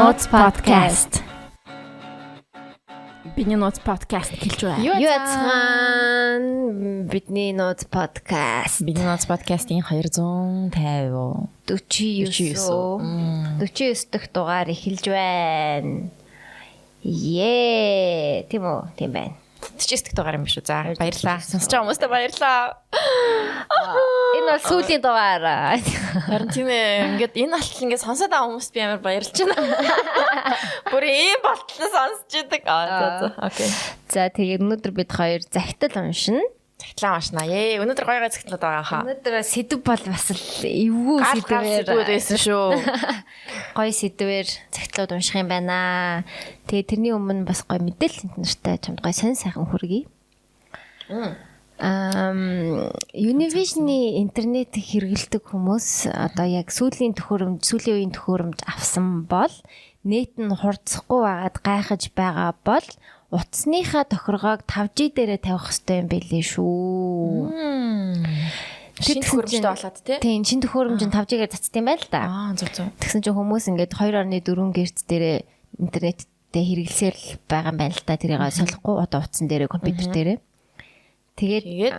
Notes podcast. Бидний Notes podcast хэлж байна. Юу яцхан бидний Notes podcast. Бидний Notes podcast-ийн 250 49 дахь дугаар эхэлж байна. Тийм үү? Тийм байна. 49 дахь дугаар юм биш үү? За, баярлалаа. Сонсож байгаа хүмүүстээ баярлалаа. Энэ бол сүүлийн дугаар. Харин тийм ээ. Ингээд энэ алтлал ингээд сонсоод байгаа хүмүүст би амар баярлж байна. Бүр ийм болтлоо сонсож идэг. За. Окей. За тэгээд өнөөдөр бид хоёр захидал уншина. Захидлаа уншина. Өнөөдөр гоё захидлаад байгаа хаа. Өнөөдөр сэдв бол бас л эвгүй сэдвээр байсан шүү. Гоё сэдвээр захидлууд унших юм байна. Тэгээд тэрний өмнө бас гоё мэдээлэл нартай чамд гоё сонь сайхан хүргэе. Univision-ы интернет хэрэглэдэг хүмүүс одоо яг сүүлийн үеийн төхөөрөмж авсан бол нэт нь хурцсахгүй байгаад гайхаж байгаа бол утасныхаа тохиргоог 5G дээрээ тавих хэрэгтэй юм билээ шүү. Шинэ төхөөрөмжтэй болоод тийм шинэ төхөөрөмж нь 5G-гээр цацсан юм байл та. Зөв. Тэгсэн чинь хүмүүс ингээд 2.4 Гц дээрээ интернеттэй хэрэглэсээр л байгаа юм байна л та. Тэрийг солихгүй одоо утсан дээрээ компьютер дээрээ. Тэгээд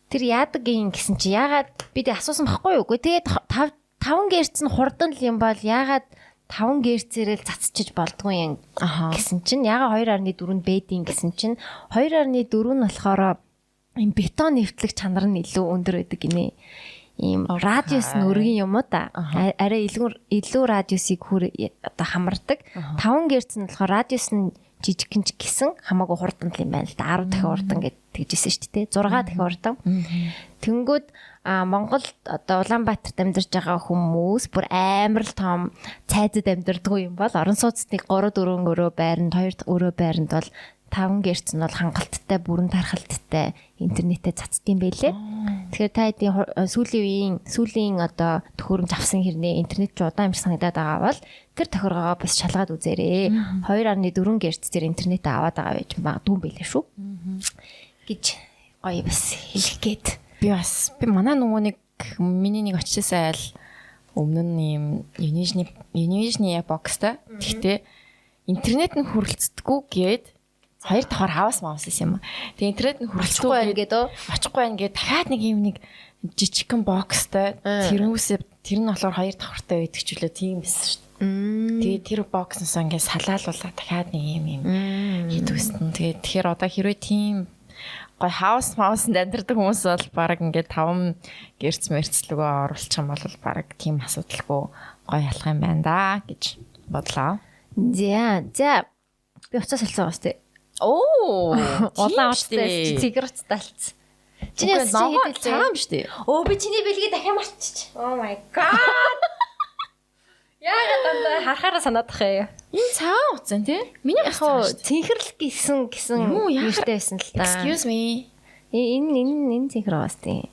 тэр яадаг юм гэсэн чи яагаад бид асуусан байхгүй юу? Тэгээд 5 Гц нь хурдан л юм бол яагаад 5 Гц-ээр л цацчиж болдгүй юм гэсэн чинь яагаад 2.4-нд бэдийн гэсэн чинь 2.4 нь болохоор юм бетон нэвтлэх чанар нь илүү өндөр байдаг гинэ. Ийм радиус нь өргөн юм уу та. Арай илүү радиусыг одоо хамардаг. 5 Гц нь болохоор радиус нь жижигхэн ч гэсэн хамаагүй хурдан л юм байна л да. 10 дахин хурдан гэдэгжсэн шүү дээ. 6 дахин хурдан. Тэнгүүд Монголд одоо Улаанбаатарт амьдарч байгаа хүмүүс бүр амар л том цайзад амьдардаг юм бол орон сууцныг 3-4 өрөө байранд 2 өрөө байранд бол 5 Гц нь бол хангалттай бүрэн тархалттай интернетээ цацдсан байлээ. Тэгэхээр та хэдийн сүүлийн одоо төхөөрөмж авсан хэрнээ интернет ч удаан юм шиг санагдаад байгаа бол тэр тохиргоогоо бас шалгаад үзээрэй. 2.4 Гц дээр интернет аваад байгаа байж магадгүй юм байлээ шүү. Гэж гоё бас хэлэх гээд. Би манай нөгөө миний нэг очижсэн айл өмнө нь юм Univision-ы бокстай. Гэхдээ интернет нь хүрэлцдэггүй гээд 2 давхар хавас юм. Тэгээ интернет нь хүрэлцэхгүй байна гэдэг очихгүй байна гээд дахиад нэг юм нэг жижигхэн бокстай тэр нь болохоор 2 давхартай байдаг ч үлээ тийм байсан шүү дээ. Тэгээ тэр бокснаас ингээд салаалуулаад дахиад нэг юм хийд үстэн. Тэгэхээр одоо хэрвээ тийм гой хаус маусанд амьдардаг хүмүүс бол баг ингээд 5 Гц мэрцлэгөө оруулчих юм бол баг тийм асуудалгүй гой ялах юм байна да гэж бодлоо. За би уцаа солисон бас тий. Улаан уцтай сигарет талц. Чиний хийдэл цагаан биш тий. Би чиний бэлгээ дахиад марччих. Oh my god. Яагаад дандаа харахаараа санаадах юм. Энэ цагаан уцсан тий. Миний яхаа цэнхэрлэг гэсэн нэртэй байсан л да. Excuse me. Энэ цэнхэр бас тий.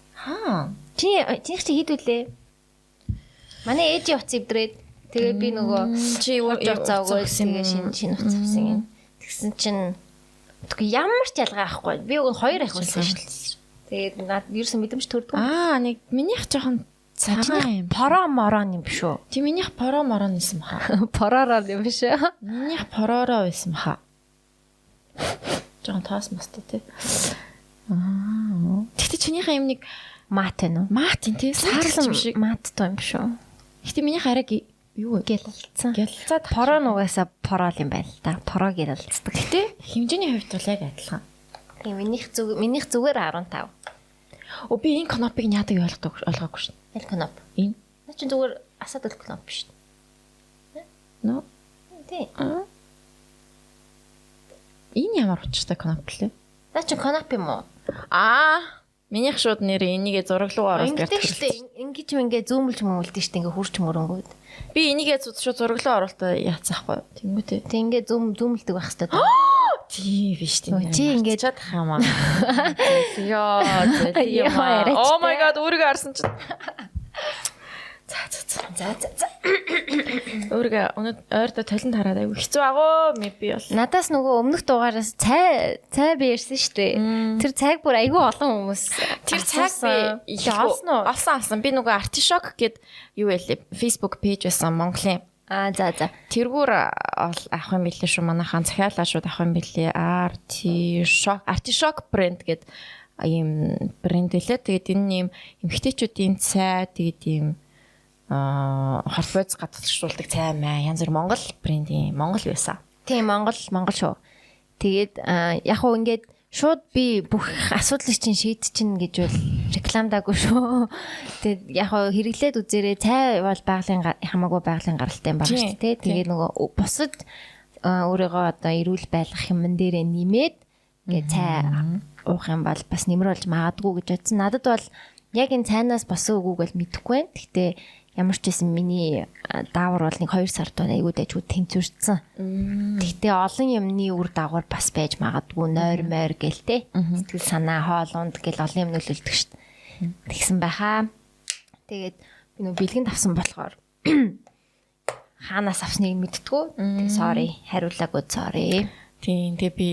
Чиний чи хийдүүлээ. Манай ээжийн уц ивдрээд тэгээ би нөгөө чи юу уцаа өгөөд тэгээ шинэ уц авсан юм. Тэгсэн чинь ямар ч ялгаа авахгүй. Би уг нь 2 ах болсон шүү дээ. Тэгээд наад ерөөсөн мэдрэмж төрдөг. Нэг минийх жоохон цагаан юм. Пороморон юм биш үү? Тий минийх пороморон байсан баха. Поророо юм биш үү? Минийх поророо байсан баха. Жоохон таас мастай тий. Тэгтээ чинийх юм нэг мат вэ? Мат тий. Саарлам шиг маттай юм биш үү? Гэтэ минийх арай юу гялалцсан. Гялалцаад поро нугасаа порол юм байна л да. Поро гялалцдаг. Гэтэ хэмжээний хувьд бол яг адилхан. Тийм минийх зүгээр 15. Би энэ кнопыг яадаг ойлгоогүй шин. Аль кноп? Энэ. Наа чи зүгээр асаад л кноп биш. Нөө. Тий. Энэ ямар учиртай кноп лээ? Наа чи кноп юм уу? Минийх шууд нэр энийгээ зураг руу оруулаад ингэж зүүмэлж мөмөлдөө штэ ингээ хурч мөрөнгөөд. Би энийгээ шууд зураг руу оруулаад яацаахгүй. Тэнгүүтээ. Тэг ингээ зүүмэлдэг байх хэвээр. Тий биш тийм. Чи ингээ чадах юм аа. Oh my god өөрийгөө харсан чинь. За. Өөрийгөө ойрдоо талент хараад аягүй хэцүү агуу би бол. Надаас нөгөө өмнөх дугаараас цай би ярьсан шүү дээ. Тэр цайг бүр аягүй олон хүмүүс. Тэр цайг би олсон. Би нөгөө Artichoke гэд юу вэ? Facebook пэйж байсан Монголын За. Тэргүүр авах юм билээ шүү. Манайхан захиалаа шууд авах юм билээ. Artichoke брэнд гэдэг ийм брэнд лээ. Тэгээд энэ ийм эмэгтэйчүүдийн цай тэгээд ийм холбооц гадагшуулдаг цай маа. Янз бүр Монгол брендийн Монгол байсан. Тийм Монгол шүү. Тэгээд яг уу ингээд шууд би бүх асуудлыг чинь шийдчихнэ гэж бол рекламдаагүй шүү. Тэгээд яг хоо хэрэглээд үзээрэй. Цай бол хамаагүй байгалийн гаралтай юм байна шүү дээ. Тэгээд нөгөө бусад өөрийгөө одоо эрүүл байлгах юм дээрээ нэмээд ингээд цай уух юм бол бас нэмэр болж магадгүй гэж бодсон. Надад бол яг энэ цайнаас босон үгүйг бол мэдэхгүй байна. Гэхдээ ямар ч байсан миний даавар бол нэг 2 сард айгүй дэжгүй тэнцвэрсэн. Гэхдээ олон юмны үр дагавар бас байж магадгүй нойр мойр гэлтэй. Сэтгэл санаа хоол унд гэл олон юм нөлөөлдөг шүү дээ. Тэгсэн байхаа. Тэгээд би нөө бэлгэнд авсан болохоор хаанаас авсныг мэдтгүү. Sorry, хариулаагүй sorry. Тийм тэгээ би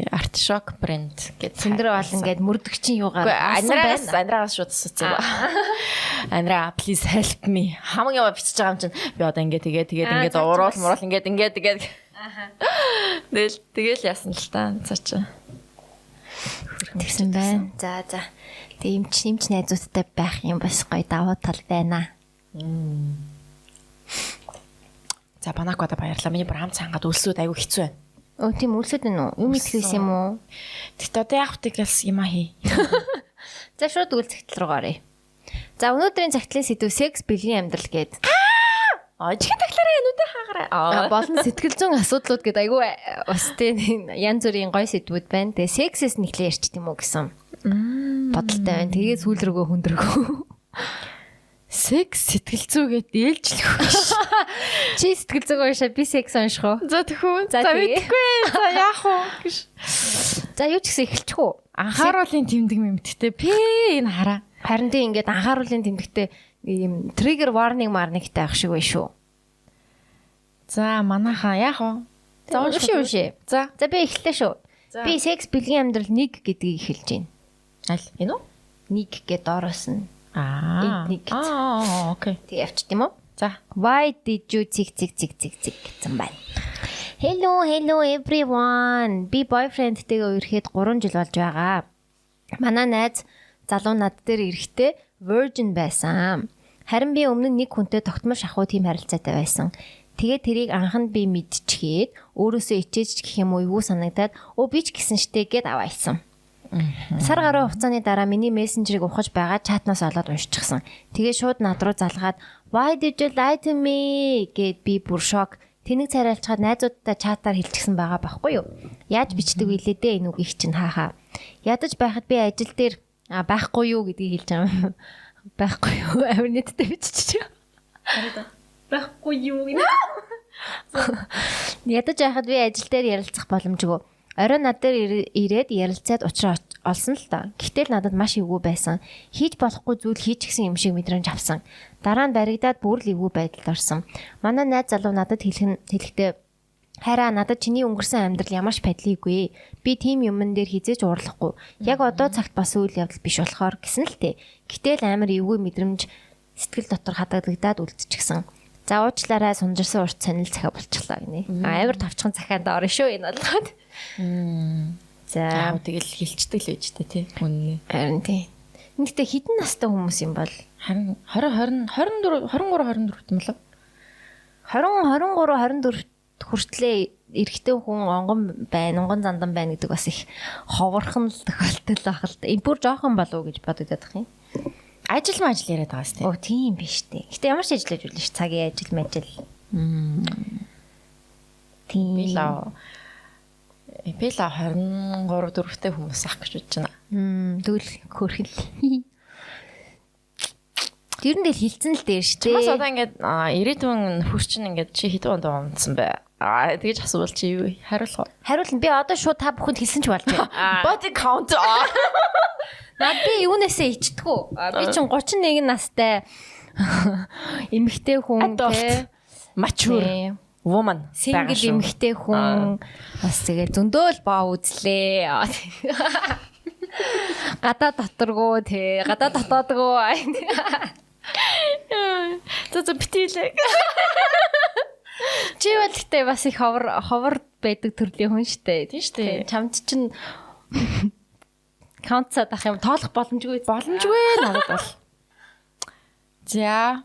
Artichoke брэнд гэдэг. Цэндэр бол ингээд мөрдөгчин юугаар Андраас шууд асуусан. Андра please help me. Хамаг яа бичиж байгаа юм чинь би одоо тэгээд ингээд уруул ингээд. Тэгэл яасан л та цаачаа. Тэгсэн байна. За. Тэгээ эмч найзуудтай байх юм бас гоё давуу тал байна. За банаквада баярлалаа. Миний брам цангаад өлсөд айгүй хэцүү байна. Оо тийм үлсэд энэ үү? Юм итгэсэн юм уу? Тэгтээ одоо яг хөтгөөс юм хий. За шууд үлцэгтэл рүү гаръя. За өнөөдрийн цагтлын сэдв секс бэлгийн амьдрал гээд. Чихэн таглаараа нүдэ хаагараа. Болон сэтгэл зүйн асуудлууд гээд айгүй бас тийм янз бүрийн гоё сэдвүүд байна. Тэгээ сексээс нэхлээ ярьчих юм уу гэсэн бодолтой байна. Тэгээ сүүл рүүгөө хүндрэгөө. Секс сэтгэл зүйгээд ээлжлэх биш. Чи сэтгэл зүйг уушаа би секс унших уу? За тэхүү. За мэдгүй. За яах вэ гэж. За юу ч гэсэн эхэлчих үү? Анхааруулын тэмдэг мэмттэй. Энэ хараа. Харин тийм ингээд анхааруулын тэмдэгтээ ийм триггер warning марниктай ах шиг байна шүү. За манайхаа яах вэ? За унши. За би эхэллээ шүү. Би секс бэлгийн амьдрал 1 гэдгийг эхэлж байна. Аль энэ үү? 1 гэд доороос нь. Окей. Тэг явчих тийм үү? За. Why did you цэг гэсэн байна. Hello everyone. Би boyfriendтэйгээ үерхэд 3 жил болж байгаа. Манай найз залуу над дээр ирэхдээ virgin байсан. Харин би өмнө нэг хүнтэй тогтмол шахуу тийм харилцаатай байсан. Тэгээд тэрийг анханд би мэдчихээд өөрөөсөө ичээж гэх юм уу юу санагдаад би ч гэсэн штэ гэд аваасан. Сар гаруй хугацааны дараа миний мессенжерийг ухаж байгаа чатнаас олоод уншчихсан. Тэгээ шууд над руу залгаад why did you lie to me гэд би бүр шок. Тэнийг царайлчаад найзуудтай чатаар хэлчихсэн байгаа байхгүй юу? Яаж бичдэг вүлээ дээ энэ үгийг чинь хаахаа. Ядаж байхад би ажил дээр байхгүй юу гэдгийг хэлж байгаа юм. Байхгүй юу? Амар нэттэй биччихээ. Байхгүй юу гэнэ. Ядаж байхад би ажил дээр ярилцах боломжгүй. Орой над дээр ирээд ярилцаад учраа олсон л та. Гэтэл надад маш эвгүй байсан. Хийж болохгүй зүйл хийчихсэн юм шиг мэдрэмж авсан. Дараа нь баригдаад бүр л эвгүй байдалд орсон. Манай найз залуу надад хэлэхдээ хараа надад чиний өнгөрсөн амьдрал ямарч падлиггүй. Би тийм юмн дээр хизээж уурлахгүй. Яг одоо цагт бас үйл явдал биш болохоор гэсэн л тээ. Гэтэл амар эвгүй мэдрэмж сэтгэл дотор хадагдагдаад үлдчихсэн. За уучлаарай сунжирсан урт сонил захиа болчихлоо гинэ. Амар тавчхан захианд орно шүү энэ болгоод. За тэгэл хилчдэг л байж тээ тий. Үнэн. Харин тий. Нэгтээ хідэн настай хүмүүс юм бол харин 23 24 юм лээ. 23 24 хүртлээ эрэгтэй хүн онгон зандан байна гэдэг бас их ховорхон л тохиолдол байх л да. Энэ бүр жоохон болов уу гэж бодогдоод байх юм. Ажил яриад байгаа сте. Тийм биш үү. Гэтэ ямар ч ажиллаж болно ш. Цагийн ажил. Тийм. Би л 23 4-тэй хүмүүс ах гэж бодож байна. Тэгвэл хөрхөл. Тэр нь л хилцэн л дээр штэ. Чамаас одоо ингээд ирээдүйн хөрч чинь ингээд чи хэдэн онд унтсан бэ? Тэгэж асуувал чи юу хариулах вэ? Хариулна. Би одоо шууд та бүхэнд хэлсэн ч болж байна. Body count. Наад би юунээсээ ичдэггүй. Би чинь 31 настай эмэгтэй хүн те. Mature woman. Single эмэгтэй хүн бас тэгээ зөндөөл боо үзлээ. Гадаа доторгоо те. Гадаа дотоодгоо. За битээлээ. Чи бол гэхдээ бас их ховор байдаг төрлийн хүн штэ. Тийм штэ. Чамд чинь каунтсаад ах юм тоолох боломжгүй надад бол. За.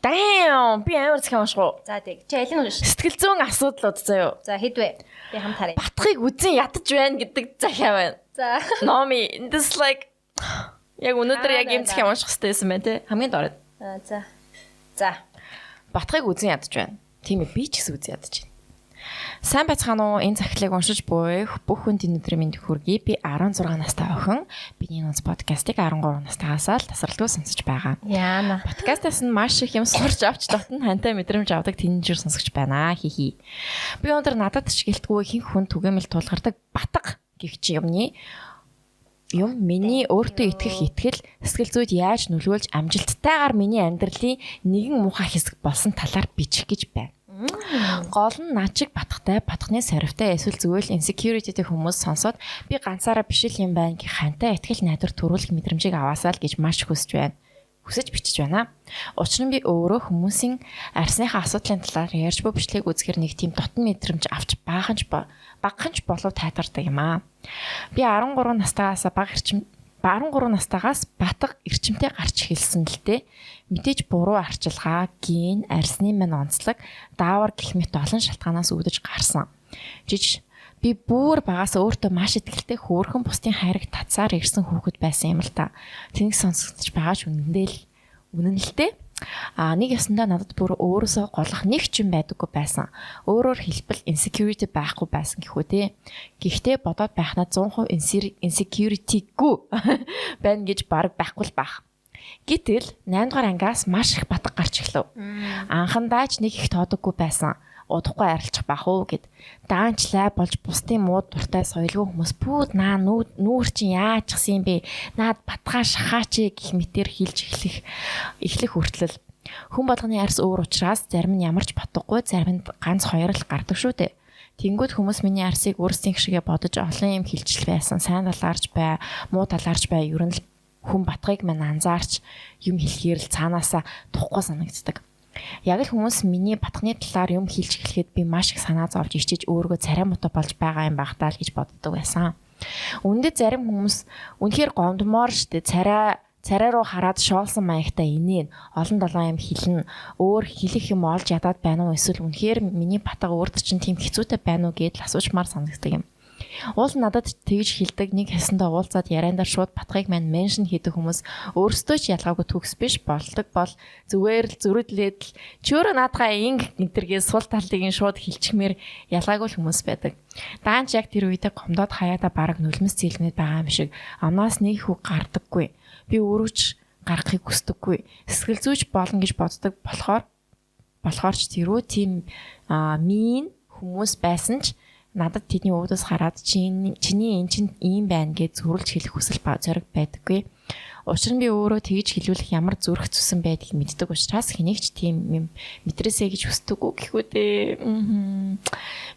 Damn, би амар зэх юм шүү. За тэг. Чи аль нь унш? Сэтгэл зүйн асуудлууд заяа. За хэдвэ? Би хамт харъя. Батхыг үзэн ядаж байна гэдэг захиа байна. За. Номи, this like яг өнөөдөр яг юм зэх юм унших хэрэгтэйсэн байна те. Хамгийн дорой. За. За. Батхыг үзэн ядаж байна. Тийм ээ, би ч гэсэн үзэн ядаж байна. Сайн байцгаана уу? Энэ захидлыг уншиж буйх бүх хүнд өнөөдрийн мэнд хүргэе. Би 16 настай охин. Биний нууц подкастыг 13 настайгаас л тасралтгүй сонсож байгаа. Яана. Подкастаас нь маш их юм сурч авч дотн хантай мэдрэмж авдаг тэнцвэр сонсогч байна. Хихи. Би өнөөдөр надад ч гэлтгүй хин хүн түгээмэл тулгардаг батга гэх чи юмны юм миний өөртөө итгэх итгэл сэтгэл зүйд яаж нөлөөлж амжилттайгаар миний амьдралын нэгэн муухай хэсэг болсон талаар бичих гэж байна. Гол нь наачиг батхтай, батхны сорвтой эсвэл зүгээр insecurity-тэй хүмүүс сонсоод би ганцаараа биш л юм байна гэх хантай итгэл найдвар төрүүлэх мэдрэмжийг аваасаа л гэж маш хүсэж байна. Хүсэж бичиж байна. Учир нь би өөрөө хүмүүсийн арсныхаа асуудлын талаар ярьж буй бичлэг үзэхэр нэг тийм дотн мэдрэмж авч багаханч болов тайлбардаг юм аа. Би 13 настайгаас батга эрчимтэй гарч эхэлсэн л дээ. Мэдээж буруу арчилгаа, ген, арсны мань онцлог, даавар гэх мэт олон шалтгаанаас үүдэж гарсан. Жиж би бүр багаас өөртөө маш ихтэй хөөрхөн бусдын хайрыг татсаар ирсэн хүүхэд байсан юм л та. Тэнийг сонсогдож байгаа ч үнэн л дээ. Нэг ясандаа надад бүр өөрөөсөө голох нэг ч юм байдаггүй байсан. Өөрөөр хэлбэл insecurity байхгүй байсан гэхүү те. Гэхдээ бодоод байхнаа 100% insecurity-гүй байна гэж баг байхгүй л байх. Гэтэл 8 дугаар ангиас маш их батга гарч эхлэв. Анхандаа ч нэг их тоодоггүй байсан. Удахгүй арилчих бах уу гэд даанчлаа болж бусдын мууд дуртай соёлгүй хүмүүс бүгд нүүр чинь яаж гисэн юм бэ? Наад батгаа шахаач гэх мэтэр хилж эхлэх хүртэл хүн болгоны арс өөр учраас зарим нь ямарч батгахгүй, зарим нь ганц хоёр л гардаг шүү дээ. Тэнгүүд хүмүүс миний арсыг өөрсдийн гişгээ бодож олон юм хилжил байсан. Сайн талаарч бай, муу талаарч бай, ер нь л хүн батгыг мань анзаарч юм хэлэхээр л цаанаасаа тухгүй санагддаг. Яг л хүмүүс миний батхны талаар юм хэлж эхлэхэд би маш их санаа зовж ичиж өөрийгөө царай муутай болж байгаа юм багтаа л гэж боддог байсан. Үүндээ зарим хүмүүс үнэхээр гомдмоор штэ царай руу хараад шоолсон маягтай инээн олон долоон юм хэлнэ. Өөр хэлэх юм олж ядаад байна уу эсвэл үнэхээр миний батга өөрт чинь тийм хэцүүтэй байна уу гэдэл асуучмаар санагддаг юм. Уул надад тэгж хэлдэг нэг хэсэндээ уулзаад яриандаа шууд батгыг мань меншн хийдэг хүмүүс өөрсдөө ч ялгаагүй төгс биш болдог бол зүгээр л зөрөдлээд л чи өөрөө наадгаа энтэргээ сул талдыг шууд хэлчихмээр ялгаагүй хүмүүс байдаг. Даанч яг тэр үедээ гомдоод хаяада бараг нулимс зээлнэд байгаа юм шиг амнаас нэг хүү гардаггүй. Би өөрөөч гаргахыг хүсдэггүй. Сэтгэл зүйч болно гэж боддог болохоор ч тэрүү тийм мин хүмүүс байсан ч надад тэдний өвдөөс хараад чиний эн чинь ийм байна гэж зөрүүлж хэлэх хүсэл зориг байдаггүй. Учир нь би өөрөө тэгж хэлүүлэх ямар зүрх зүсэн байдгийг мэддэг учраас хэнийг ч тийм юм мэдрээсэй гэж хүсдэггүй гэхүү дээ.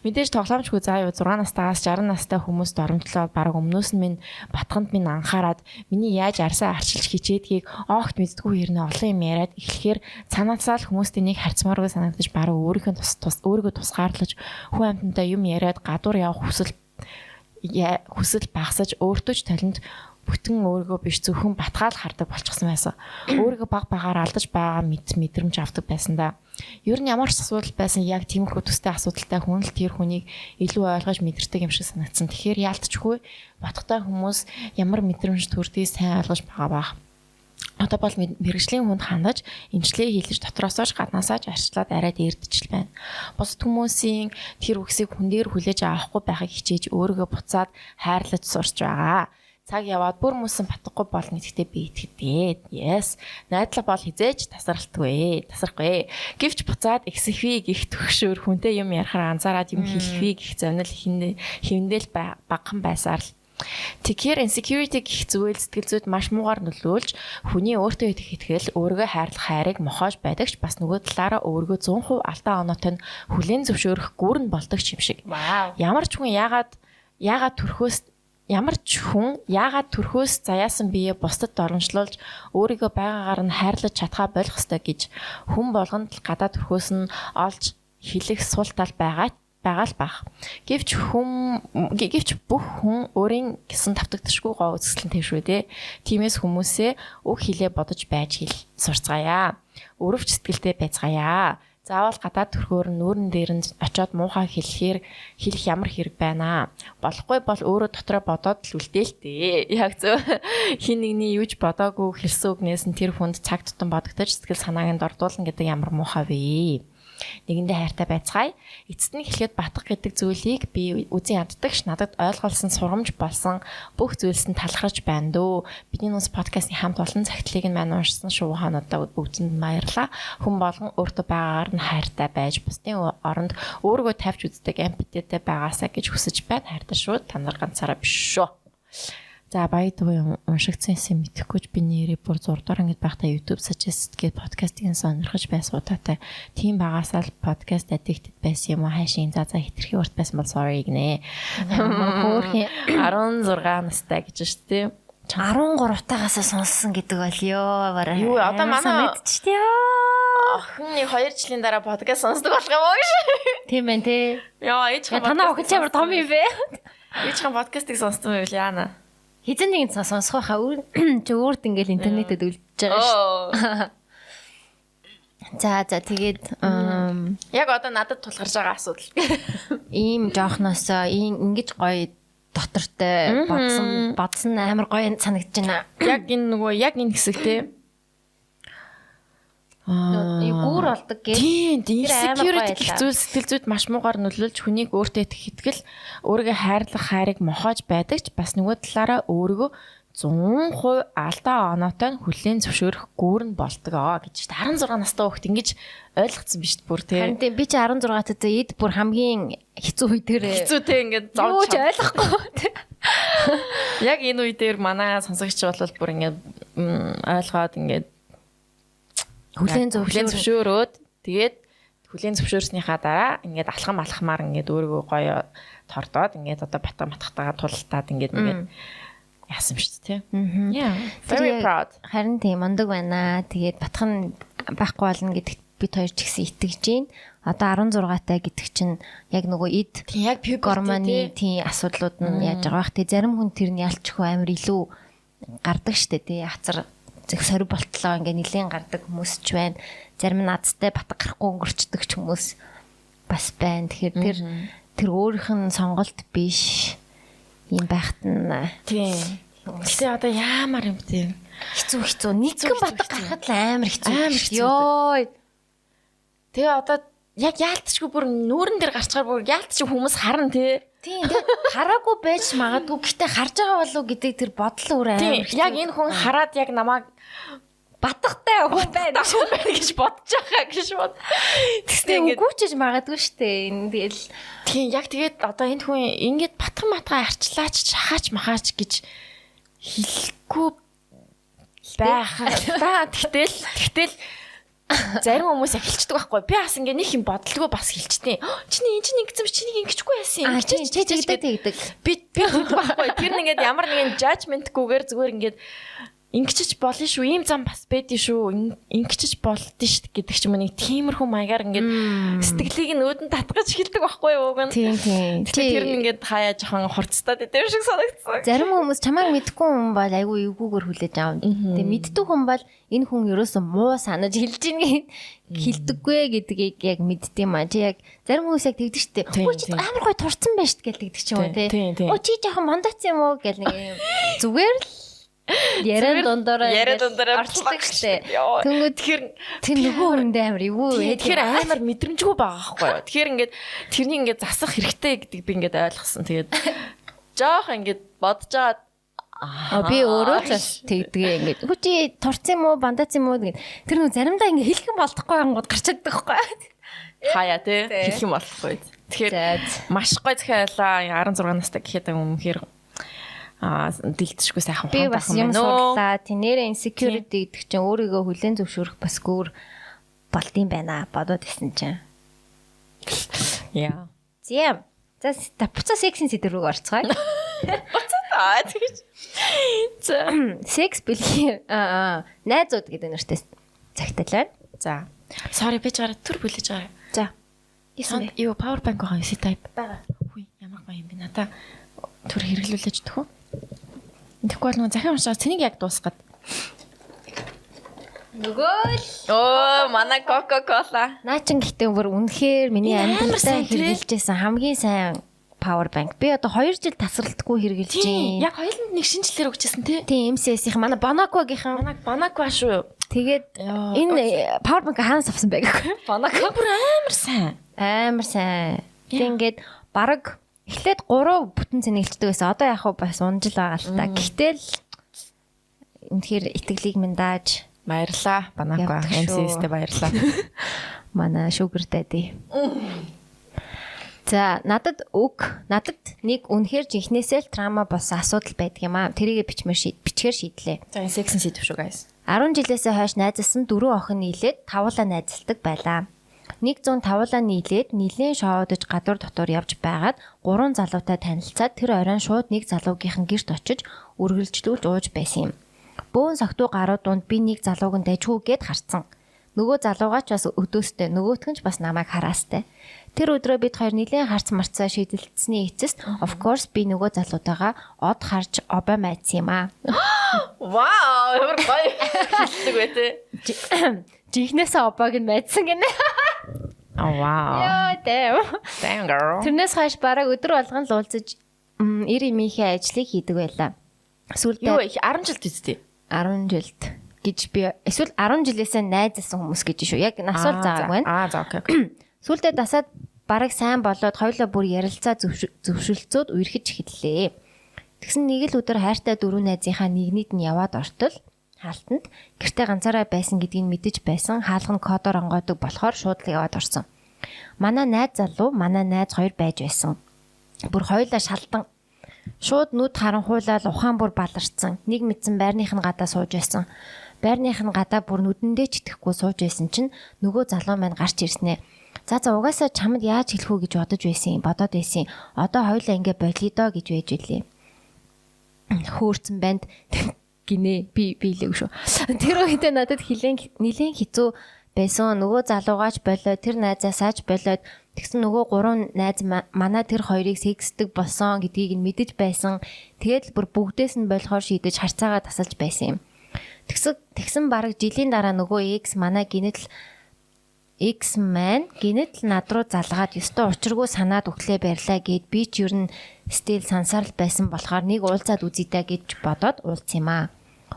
Мэдээж тоглоомчгүй заа юу 6 настайгаас 60 настай хүмүүст оромтлоо баг өмнөөс нь минь батганд минь анхаарад миний яаж арсаа арчилж хичээдгийг огт мэддэггүй хэрнээ олон юм яриад эхлэхээр цаанаасаа л хүмүүстэй нэг харьцмааргүй санагдаж баг өөрийгөө тусгаарлаж хүн амьтантай юм яриад гадуур явах хүсэл багсаж өөртөө ч талент бүтэн өөрийгөө биш зөвхөн батгаал хардаг болчихсон байсан. Өөрийгөө багаар алдаж байгаа мэдрэмж авдаг байсан да. Ер нь ямар ч асуудал байсан яг тиймэрхүү төстэй асуудалтай хүн л тэр хүнийг илүү ойлгож мэдэрдэг юм шиг санагдсан. Тэгэхээр яалтчгүй батгатай хүмүүс ямар мэдрэмж төрдгийг сайн ойлгож байгаа бах. Одоо бол мэрэгжлийн хүнд хандаж эмчлээ хийлж дотроосоо ч гаднаасаа ч арчлаад арайд эрдэж байна. Бусад хүмүүсийн тэр үгсийг хүн дээр хүлээж авахгүй байхыг хичээж өөрийгөө буцаад хайрлаж сурч байгаа. Цаг яваад бүр мөсөн батгахгүй болно гэдэгтээ би итгэдэг. Yes. Найдлага бол хизээж тасралтгүй. Гэвч буцаад эксэхви гих төгшөөр хүнтэй юм ярахаар анзаараад юм хэлэхви гих зовнил хиндэл багхан байсаар л. Тэгэхээр insecurity гих зүйл сэтгэл зүйд маш муугар нөлөөлж хүний өөртөө идэх итгэл, өөрийгөө хайрлах хайрыг мохоож байдагч бас нөгөө талаараа өөрийгөө 100% алдаа оноотой нь хүлээн зөвшөөрөх гүүрэн болдог юм шиг. Ямар ч хүн яагаад ямар ч хүн яагаад төрхөөс заяасан биеэ бусдад доромжлуулж өөрийгөө байгаагаар нь хайрлаж чадхаа болох ёстой гэж хүн болгонд л гадаа төрхөөс нь олж хэлэх сул тал байгаа л бах. Гэвч бүх хүн өөрийн гэсэн тавтагдшгүй гоо үзэсгэлэн тэвшвэ дээ. Тиймээс хүмүүсээ үг хэлээ бодож байж хэл сурцгаая. Өрөвч сэтгэлтэй байцгаая. Заавал гадаад төрхөөр нүүрэн дээр нь очиод муухай хэлэх ямар хэрэг байна. Болохгүй бол өөрөө дотроо бодоод л үлдээлтэй. Яг зөв. Хин нэгний юуж бодоогүй хэлсэн үгнээс нь тэр хүнд цаг тутам бодогдож сэтгэл санааг нь дордуулна гэдэг ямар муухай вэ? Нэгэндээ хайртай байцгаая. Эцэст нь хэлэхэд батах гэдэг зүйлийг би үзэн яддагч надад ойлгуулсан сургамж болсон бүх зүйлс нь талхарч байна дөө. Бидний нус подкастын хамт олон цагтлыг нь маань уншсан шуухануудаа бүгдэнд баярлалаа. Хүн болгон өөртөө байгаагаар нь хайртай байж бусдын оронд өөрийгөө тавьж үздэг эмпатитэй байгаасаа гэж хүсэж байна. Хайртай шүү. Та нар ганцаараа биш шүү. За баядгүй уншигдсан юм мэдэхгүй ч би нэрээ бүр 6 дугаар ангид байхдаа YouTube suggest гэдэг подкастыг сонирхож байсан удаатай. Тийм багасаа л подкаст addicted байсан юм уу хайшин за хитрхи урт байсан бол sorry гинэ. Хөөрхи 16 настай гэж шүү дээ. 13-таагаасаа сонссон гэдэг бол ёо. Юу одоо манай мэдчихтэй. Охин 2 жилийн дараа подкаст сонсдог болох юм уу гэж. Тийм байх тий. Яа ээж хам танаа охин чамар том юм бэ? Ээж хам подкастыг сонссон байвал яана. Хизэн нэгэн сонсох хаа чи өөрт ингээл интернетэд үлдэж байгаа шүү. За тэгээд яг одоо надад тулгарч байгаа асуудал. Ийм жоохноосоо ингэж гоё дотортой бодсон амар гоё санагдаж байна. Яг энэ хэсэгтэй гүүр болдог гэх. Тийм, insecurity гэх зүйл сэтгэл зүйд маш муугаар нөлөөлж хүнийг өөртөө итгэл өөрийгөө хайрлах хайрыг мохоож байдаг ч бас нөгөө талаараа өөрийгөө 100% алдаа оноотой хүлээн зөвшөөрөх гүүр нь болдог гэж 16 настай хүүхэд ингэж ойлгоцсон биш бүр тий. Харин би чи 16 таа эд бүр хамгийн хэцүү үе дээр хэцүүтэй ингэж зовж ойлгохгүй. Яг энэ үе дээр манай сонсогч бол бүр ингэ ойлгоод ингэ хүлээн зөвшөөрөөд тэгээд хүлээн зөвшөөрснийхаа дараа ингээд алхамаар ингээд өөрийгөө гоё тордоод ингээд одоо батгатайгаа тултаад ингээд яасан шүү дээ тий. Yeah, very proud. Харин тийм ондог байна. Тэгээд батхан байхгүй болно гэдэгт бид хоёр ч гэсэн итгэж байна. Одоо 16 таа гэдэг чинь яг нөгөө эд яг гормоны тийм асуудлууд нь яаж байгаа бах. Тэг зарим хүн тэр нь ялчгүй амар илүү гардаг штэ тий. Хацар сори болтлоо ингээ нилийн гардаг хүмүүс ч байна. Зарим нь назтай батг гарахгүй өнгөрчдөг ч хүмүүс бас байна. Тэгэхээр тэр өөрийнх нь сонголт биш юм байхад нь тийм. Гэтэ одоо яамаар юм бэ? Хэцүү нэгэн батг гарахад л амар хэцүү. Йоо. Тэгээ одоо яг яалтчгүй бүр нүүрэн дээр гарчгаар бүр яалтч хүмүүс харна тий. Тийм хараагүй байж магадгүй гэхдээ харж байгаа болов гэдэг тэр бодол өөр амар. Яг энэ хүн хараад яг намайг батгатай хүн байна гэж бодож байгаа гэж бод. Тэгснэ үгүй ч магадгүй штэ. Энэ тэгэл тийм яг тэгээд одоо энэ хүн ингээд батган арчлаач шахаач махаач гэж хэлэхгүй байхаа. Тэгтэл зарим хүмүүс яг хэлчихдэг байхгүй. Би бас ингээ нэг юм бодолгүй бас хэлчихтээ. Чиний энэ чинь ингэсэн чиний ингэчгүй байсан. Тэгдэг. Би хэлдэг байхгүй. Тэр нь ингээд ямар нэгэн judgment-гүйгээр зүгээр ингээд ингэчиж болно шүү. Ийм зам бас байдгийн шүү. Ингэчиж болдсон шүү гэдэг ч юм уу нэг тиймэрхүү маягаар ингээд сэтгэлийг нь өөдөн татгаж хэлдэг байхгүй юу уг нь. Тийм. Тэр нь ингээд хаяа жоохон хурцтаад идэв шиг санагдсан. Зарим хүмүүс чамайг мэдгүй хүн бол айгүй эвгүйгээр хүлээж аав. Тэгээ мэддэг хүн бол энэ хүн ерөөсөө муу санаж хэлж ийн хэлдэггүй гэдгийг яг мэддэг юм аа. Чи яг зарим хүмүүс яг тэгдэг штеп. Өө чи амар гой турцсан байж штеп гэдэг ч юм уу тий. Өө чи жоохон мондоц юм уу гэл нэг юм зүгээр л Яран дондороо орчдаг штэ. Тэнгүүд тэр нөгөө хүндээ амар эвгүй. Тэгэхээр амар мэдрэмжгүй байгаа байхгүй юу. Тэгэхээр ингээд тэрний ингээд засах хэрэгтэй гэдэг би ингээд ойлгосон. Тэгээд жоох ингээд бодож байгаа. Би өөрөө ч тэгдгээ ингээд. Хүчи турц юм уу, бандац юм уу гэдэг. Тэр нөгөө заримдаа ингээд хэлэх юм болдохгүй ангууд гарчдаг байхгүй юу. Хаяа тий хэлэх юм болохгүй. Тэгэхээр маш гой захиалаа 16 настай гэхэд өмнөхөр дэлдэшгүй сайхан ухаан байх юм сурлаа. Тэнээрээ insecurity гэдэг чинь өөрийгөө хүлээн зөвшөөрөх бас гүр болдсон байна. Бодоод исэн чинь. Яа. Зэм. За буцаа сексийн сэдв рүү орцгаая. Буцаад Аа тэгэж. За. Секс бэлгийн найзууд гэдэг нэртэй цагтал байна. За. Sorry би чараа төр бүлэж байгаа. За. Исэн Юу power bank байгаа C type. байгаа. Хүй ямар гоё юм бэ надаа төр хэрэглүүлж өгөх үү? Тэгэхгүй бол нөгөө захин уншаа цэнийг яг дуусгаад. Нөгөө л Оо манай Coca-Cola. наачин гэхдээ бүр үнэхээр миний амьдралдаа хэрэгжилжсэн хамгийн сайн power bank. Би одоо 2 жил тасралтгүй хэрэгжилж байна. Яг хоёуланд нэг шинжилгээр өгчээсэн тий. Тийм MCS-ийн манай Bonacqua-гийнхан. Манай Bonacqua шүү. Тэгээд энэ power bank хаанаас авсан бэ гэхгүй. Bonacqua бүр амар сайн. Амар сайн. Тэг ингээд баг эхлээд 3 бүтэн цэнэглэлдэг байсан. Одоо яг бас унжил байгаа л та. Гэхдээ л үнэхээр итгэлийг минь дааж Баярлаа. Bonacqua MCS-тэй баярлаа. манай sugar daddy. За надад нэг үнэхээр жинхнээсээ л трама болсон асуудал байдаг юм аа. Тэрийгэ бичгээр шийдлээ. За энэ сексэн сэдв шүү guys. 10 жилээсээ хойш найзалсан 4 охин нийлээд тавуулаа найзалдаг байлаа. 100 тавуулаа нийлээд нилийн шоудж гадуур дотор явж байгаад 3 залуутай танилцаад тэр оройн шууд нэг залуугийнхан гэрт очиж үргэлжлүүлж ууж байсан юм. Бөөн согтуу гарууд донд би нэг залууг нь дайжгүйгээд харцсан. Нөгөө залуугаа ч бас өдөөстэй, нөгөөх нь ч бас намайг хараастай. Тэр өдрөө бид хоёр нилийн харц марцаа шийдэлцсэний эцэст of course би нөгөө залуутайгаа од харж обой майдсан юм аа. Вау, ямар гоё хэлдэг бай тээ. Жихнээсээ обойг нь майдсан гинэ. Oh wow. Яа damn. Damn girl. Тэрнээс хойш бараг өдөр болгон л уулзаж эр эмийнхээ ажлыг хийдэг байлаа. Сүүлдээ Юу 10 жилд үстэй. 10 жилд гэж би эсвэл 10 жилээсээ найзсан хүмүүс гэж шүү. Яг насвал заагааг байна. За окей. Сүүлдээ дасаад бараг сайн болоод хоёулаа бүр ярилцаа зөвшөлтсөд үерхэж эхэллээ. Тэгсэн нэг л өдөр хайртай дөрөв найзынхаа нэгнийд нь яваад ортол хаалтанд гэртээ ганцаараа байсан гэдгийг мэдэж байсан. Хаалга нь кодоор онгойдог болохоор шууд л яваад орсон. Манай найз залуу, манай найз хоёр байж байсан. Бүр хоёулаа шалдан шууд нүд харанхуйлаад ухаан бүр баларцсан. Нэг мэдсэн байрных нь гадаа сууж байсан. Байрных нь гадаа бүр нүдэндээ ч итгэхгүй сууж байсан чинь нөгөө залуу маань гарч ирснэ. За угаасаа чамд яаж хэлэх үү гэж бодоод байсан. Одоо хоёулаа ингэ болиё доо гэж байж үлээ. Хөөрцөн банд гинэ би лэг шүү. Тэр үедээ надад нилээн хэцүү байсан. Нөгөө залуугаач болоо, тэр найзаасаач болоод тэгсэн нөгөө 3 найз манай тэр хоёрыг сексдэг болсон гэдгийг нь мэдэж байсан. Тэгээд л бүр бүгдээс нь болохоор шийдэж харцаагаа тасалж байсан юм. Тэгсэн бараг жилийн дараа нөгөө X манай X man гинэт л над руу залгаад ёстой учиргүй санаад өглөө барьлаа гэд би ч ер нь стил сансаар л байсан болохоор нэг уулзаад үзье гэж бодоод уулзсан юм аа.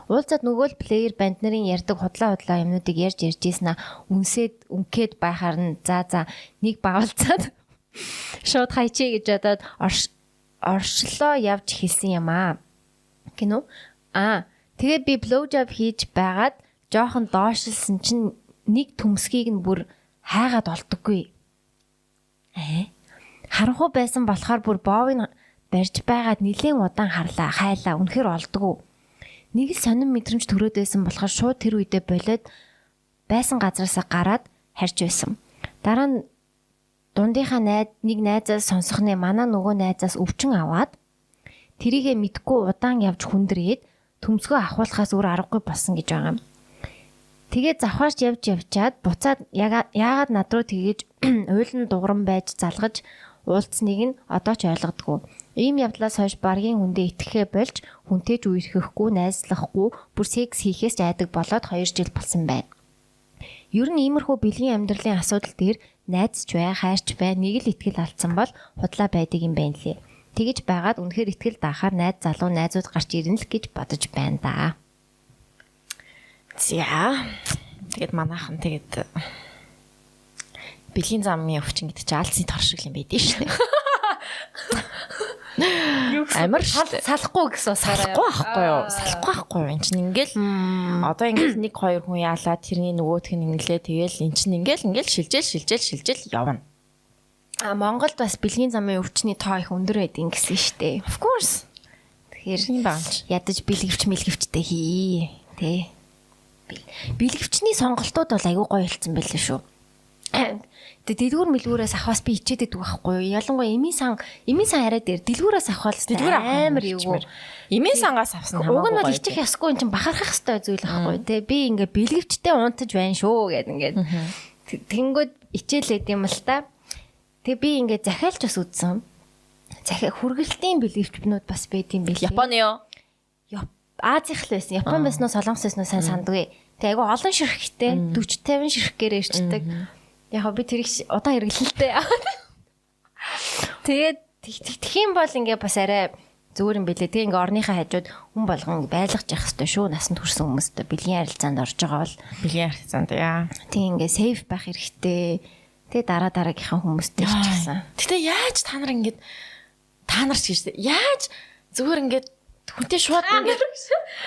Уулзаад нөгөө л плеер банд нарын ярьдаг худлаа юмнуудыг ярьж ийсэн үнкээд байхаар нь за нэг баалцаад шууд хайчээ гэж бодоод оршлоо явж хэлсэн юм аа. Гинүү? Тэгээд би blow job хийж байгаад жоохон доошлсон чинь нэг төмсгийг нь бүр хайгаад олдоггүй. Харанхуй байсан болохоор бүр боовыг барьж байгаад нэлээд удаан хайлаа. Үнэхээр олдоггүй. Нэг л сонин мэдрэмж төрөөд байсан болохоор шууд тэр үедээ болоод байсан газараасаа гараад харж байсан. Дараа нь дундынхаа нэг найзаас сонсохны манай нөгөө найзаас өвчин аваад тэрийгэ мэдгүй удаан явж хүндрээд төмсгөө ахуулахаас өөр аргагүй болсон гэж байгаа юм. Тэгээд завхаарч явчаад буцаад яагаад над руу тэгэж уйлан дууран байж залгаж уулцсныг нь одоо ч ойлгодгүй. Ийм явдлаас хойш баргийн хүндээ итгэхээ болж хүнтэй ч үерхэхгүй, найзлахгүй, бүр секс хийхээс ч айдаг болоод 2 жил болсон байна. Ер нь иймэрхүү бэлгийн амьдралын асуудал дээр найзч бай, хайрч бай, нэг л итгэл алдсан бол худлаа байдаг юм байна лээ. Тэгэж байгаад үнэхээр итгэл даахаар найз залуу найзууд гарч ирнэ л гэж бодож байна да. За. Тэгээд манайхан бэлгийн замын өвчин гэдэг чинь алсын тор шиг юм байдэн шүү дээ. Амар салахгүй гэсэн салахгүй байхгүй юу. Энд чинь ингээл одоо ингээл 1-2 хүн яалаа тэрний нөгөөх нь инглээ тэгэл эн чинь ингээл шилжэл явна. Монголд бас бэлгийн замын өвчний тоо их өндөр байдгийн гэсэн штэ. Of course. Тэгэхээр ядаж бэлгэвчтэй хий. Тэ. Бэлгэвчний сонголтууд бол айгүй гоё хэлсэн байлээ шүү. Тэгээ дэлгүүр мэлгүүрээс авахаас би ичээд идэх байхгүй юу? Ялангуяа эмийн сан хараа дээр дэлгүүрээс авахал амар юу. Эмийн сангаас авсан уг нь бол ичих ясгүй эн чинь бахархах хэвээр зүйл байхгүй те. Би ингээ бэлгэвчтэй унтаж байна шүү гэд ингээд тэнгүүд ичээлээд юм л та. Тэгээ би ингээ захиалж бас үзсэн. Хүргэлтийн бэлгэвчнүүд бас байд юм билээ. Японы юу? Азих л байсан. Япон байснаа солонгос байснаа сайн сандгүй. Тэгээ айгу олон ширхэгтэй 40-50 ширхгээр ирчдэг. Яг би тэрийг удаан хэрэглэлтэй. Тэгээд тэгхийн бол ингээ бас арай зүгээр юм билээ. Тэгээ ингээ орныхаа хажууд хүн болгон байлгаж явах хэрэгтэй шүү. Насанд хүрсэн хүмүүст бэлгийн харилцаанд орж байгаа бол бэлгийн харилцаанд яа. Тэгээ ингээ сейф байх хэрэгтэй. Тэгээ дараагийнхаа хүмүүстэй ч гэсэн. Гэтэ яаж та нар ингээд та нар ч гэж яаж зүгээр ингээд хүнтэй шууд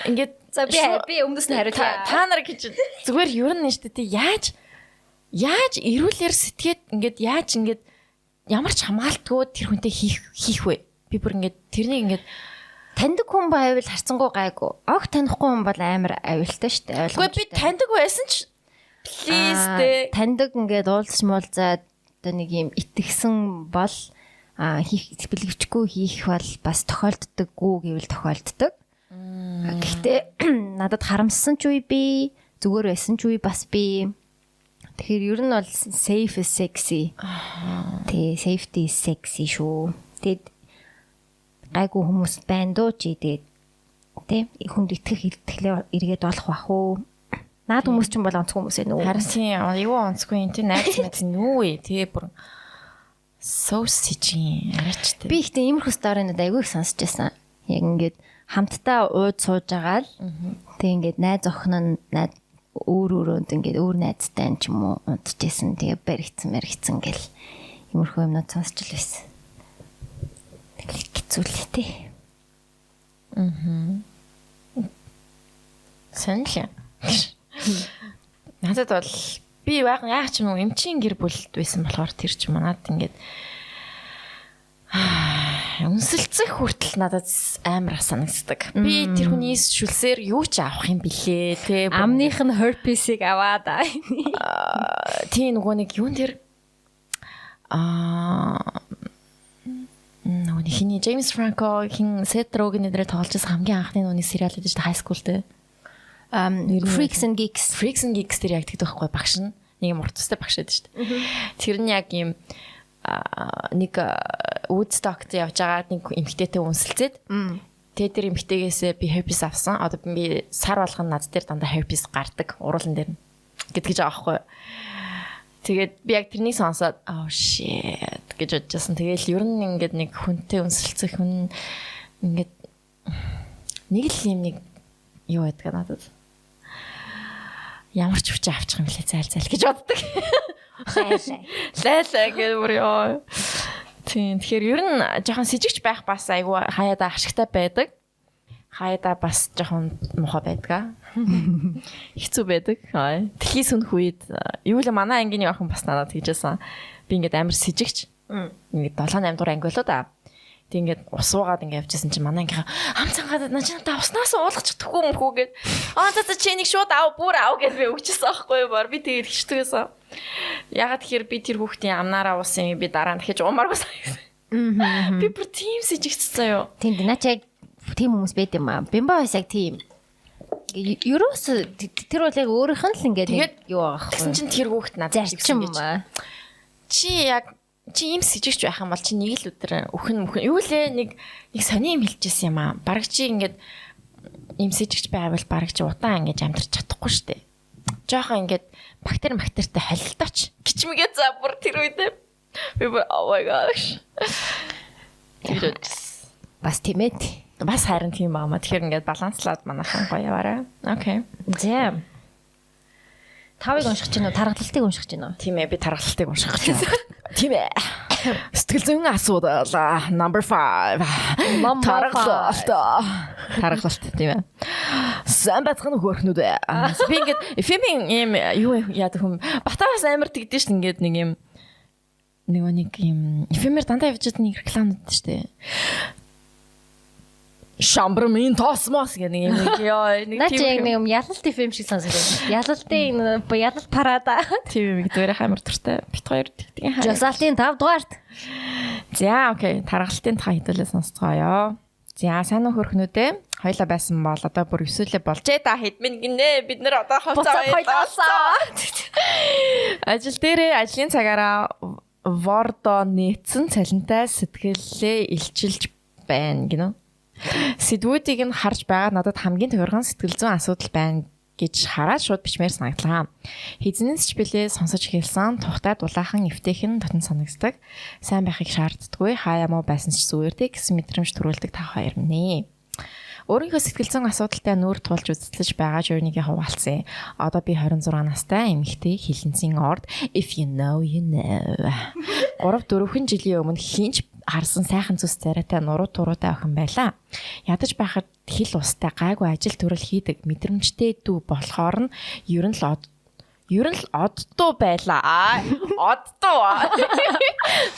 ингээд за би өмнөөс нь хариулъя. Та нар гэж зүгээр ер нь шүү дээ. Яаж ирүүлэр сэтгээд ингээд яаж ингээд ямар ч хамгаалтгүй тэр хүнтэй хийх вэ? Би бүр ингээд тэрнийг ингээд таньдаг хүн байвал харцангуй гайгүй. Огт танихгүй хүн бол амар авилтаа шүү дээ. Үгүй би таньдаг байсан ч please дээ. Таньдаг ингээд уулзч муулзаад одоо нэг юм итгэсэн бол хийх бэлгэвчгүй хийх бол бас тохиолддоггүй гэвэл тохиолддог. Гэхдээ надад харамссан ч үе би, зүгээр байсан ч үе бас би. Тэгэхээр ер нь бол safe is sexy. Тэгээ safety is sexy шүү. Тэгээд гайгүй хүмүүс байна дөө чи тэгээд тий хүнд итгэх эргээд болох бах уу? Наад хүмүүс ч юм бол онцгой хүмүүс ээ нүү. Харин юу онцгой юм тий найз мэд нүү ээ тий бүр so сижин аричтай. Би ихтэй иймэрхүү сторинууд айгүй их сонсч байсан. Яг ингээд хамтдаа ууд сууж байгаа л тэг ингээд найз охин нь өөрөнд ингээд өөр найзтай ч юм уу унтчихсэн. Тэгээ баригдсан гэл иймэрхүү юмнууд сонсч л байсан. Хэцүүлээ тий. Сонирхолтой. Надад бол би яг ч юм уу эмчийн гэр бүлд байсан болохоор тэр ч манад ингээд үнсэлцэх хүртэл надад амар санагддаг. Би тэр хүний шүлсээр юу ч авах юм блэ те. Амных нь herpes-ийг аваад тий нөгөө нэг юун тэр нөгөө хиний Джеймс Франко хин Сет Роген нэрээр тоглож байсан хамгийн анхны нүуний сериал гэдэг чинь high school те. Freaks and Geeks тэр яг тэгдэг байхгүй багш нь нэг юм уртстай багш байдаг шүү дээ. Тэр нь яг юм нэг Woodstock-т явж байгаа нэг эмэгтэйтэй үнсэлцээд тэгээ тэр эмэгтэйгээс би herpes авсан. Одоо би сар болгоно над дээр дандаа herpes гардаг уруулан дээр гэдгийж байгаа байхгүй. Тэгээд би яг тэрнийг сонсоод oh shit гэж бодчихсон. Тэгээл ер нь ингээд нэг хүнтэй үнсэлцэх хүн ингээд нэг л юм нэг юу байдаг надад. Ямар ч хүчээ авчих юм лээ зайл гэж боддог. Лай гэдэг бүр ёо. Тийм тэгэхээр ер нь жоохон сэжигч байх бас айгу хаяада ашигтай байдаг. Хаяада бас жоохон муухай байдаг. Хэцүү байдаг. Дэлхий сүнх үед юу л манай ангийн охин бас надад хийжсэн. Би ингээд амар сэжигч. Ингээд 7-8 дугаар анги болоо да. Тэг ингээд усуугаад ингээд явжсэн чинь манай ангийнхаа хам цангаад наа чи надаа уснаас уулгах чадахгүй мөхөө гэд. За чи нэг шууд бүр аав гэд би өгчээсэн аахгүй юу баар би тэгээд хичтгээсэн. Ягаад тэгэхээр би тэр хүүхдийн амнаараа уусан юм би дараа нь дахиж уумааргүй сан. Би бүр тийм сэжигцсэн юу. Тийм наач яг тийм хүмүүс байд юм аа. Бимба бас яг тийм. Ерөөс тэр бол яг өөрийнх нь л ингээд юу байгаа байхгүй. Тэгсэн чинь тэр хүүхд надад зарчим чи ийм сэжигч байх юм бол чи нэг л өдөр өхөн юу лээ нэг сони юм хэлчихсэн юм аа. Бараг чи ингээд ийм сэжигч байвал бараг чи удаан ингэж амьдрч чадахгүй штэ. Жохон ингээд бактеритай холилдооч гिचмэгээ за бүр тэр үедээ би бүр oh my gosh. Бас тиймээ. Бас харин тийм баамаа. Тэгэхээр ингээд баланслаад манайхан гоё яваарай. Окей. За. Тавыг уншиж гинөө, тархалтыг уншиж гинөө. Тийм ээ, би тархалтыг унших гэж байна. Тийм ээ. Сэтгэл зүйн асуудал number 5. Тархалт тийм ээ. Сан бацхан хөөрхнүүд. Би ингээд фильмийн юм юу яадаг юм. Батаас амар тэгдэж шин ингээд нэг юм нэг юм эфемер дандаа явж байгаа нэг рекламууд шүү дээ. Шамбрын тосмос гэх нэг юм яа нэг тийм нэг ялалтын фильм шиг сонсогдсон. Ялалтын ялалт парада. Тийм нэг дөрөх амар туртай. Бит хоёр тэгтийн хаа. Жосалтын 5 дугаарт. За окей, таргалтын та хэдүүлээ сонсцгоё. За сайн уу хөрхнүүдээ. Хоёлаа байсан бол одоо бүр 9-лээ болжээ та хэдмэн гинэ. Бид нэр одоо хоцоо ойлголоо. Ажил дээрээ ажлын цагаараа вордо нээсэн цалинтай сэтгэлээ илчилж байна гинэ. Сэдвүүдийг нь харж байгаа надад хамгийн тохиргон сэтгэл зүйн асуудал байна гэж хараад шууд бичмээр санагдлаа. Хэзнээс ч билээ сонсож эхэлсэн тухтай дулаахан эвтэйхэн дотн санагддаг. Сайн байхыг шаарддаггүй. Хаяа муу байсан ч зүгээртэй гэсэн мэдрэмж төрүүлдэг та хоёр нэ. Өөрийнхөө сэтгэл зүйн асуудалтай нүүр тулж үзэлж байгаа journey-гээ хуваалцсан. Одоо би 26 настай эмэгтэй хилэнцгийн орд if you know you know. 3-4 жилийн өмнө хинч харсан сайхан зүс царайтай нуруу туруутай охин байлаа. Ядаж байхад хил устай гайгүй ажил төрөл хийдэг мэдрэмжтэй дүү болохоор нь ер нь л оддуу байлаа. Оддуу.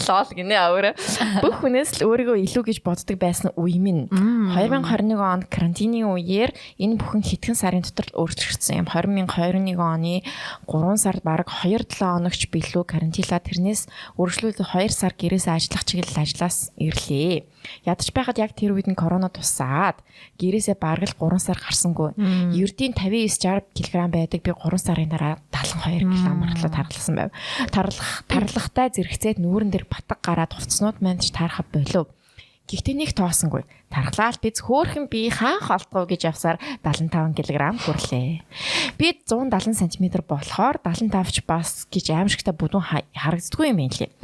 Лол гинэ өөрөө. Бүх хүнээс л өөрийгөө илүү гэж боддог байсан үе минь. 2021 онд карантины үеэр энэ бүхэн хэдхэн сарын дотор өөрчлөгдсөн юм. 2021 оны 3 сард бараг 2-7 хоногч билүү карантинлаа тэрнээс өөрчлөлт 2 сар гэрээсээ ажиллах чиглэл ажлаас ирлээ. Ядаж байхад яг тэр үед нь корона тусаад гэрээсээ бараг л 3 сар гарсангүй. Ердийн 59-60 кг байдаг би 3 сарын дараа 72 кг маргалаа тархалсан байв. Тарлахтай зэрэгцээд нүүрэн дээр батг гараад хувцснууд манд таарах болов. Гэхдээ нэг тоосонгүй. Тархлаал биз хөөхөн би хаан холтгоо гэж явсаар 75 кг хүрлээ. Би 170 см болохоор 75ч бас гэж аимшигтай бүдүүн харагддаггүй юм байна лээ.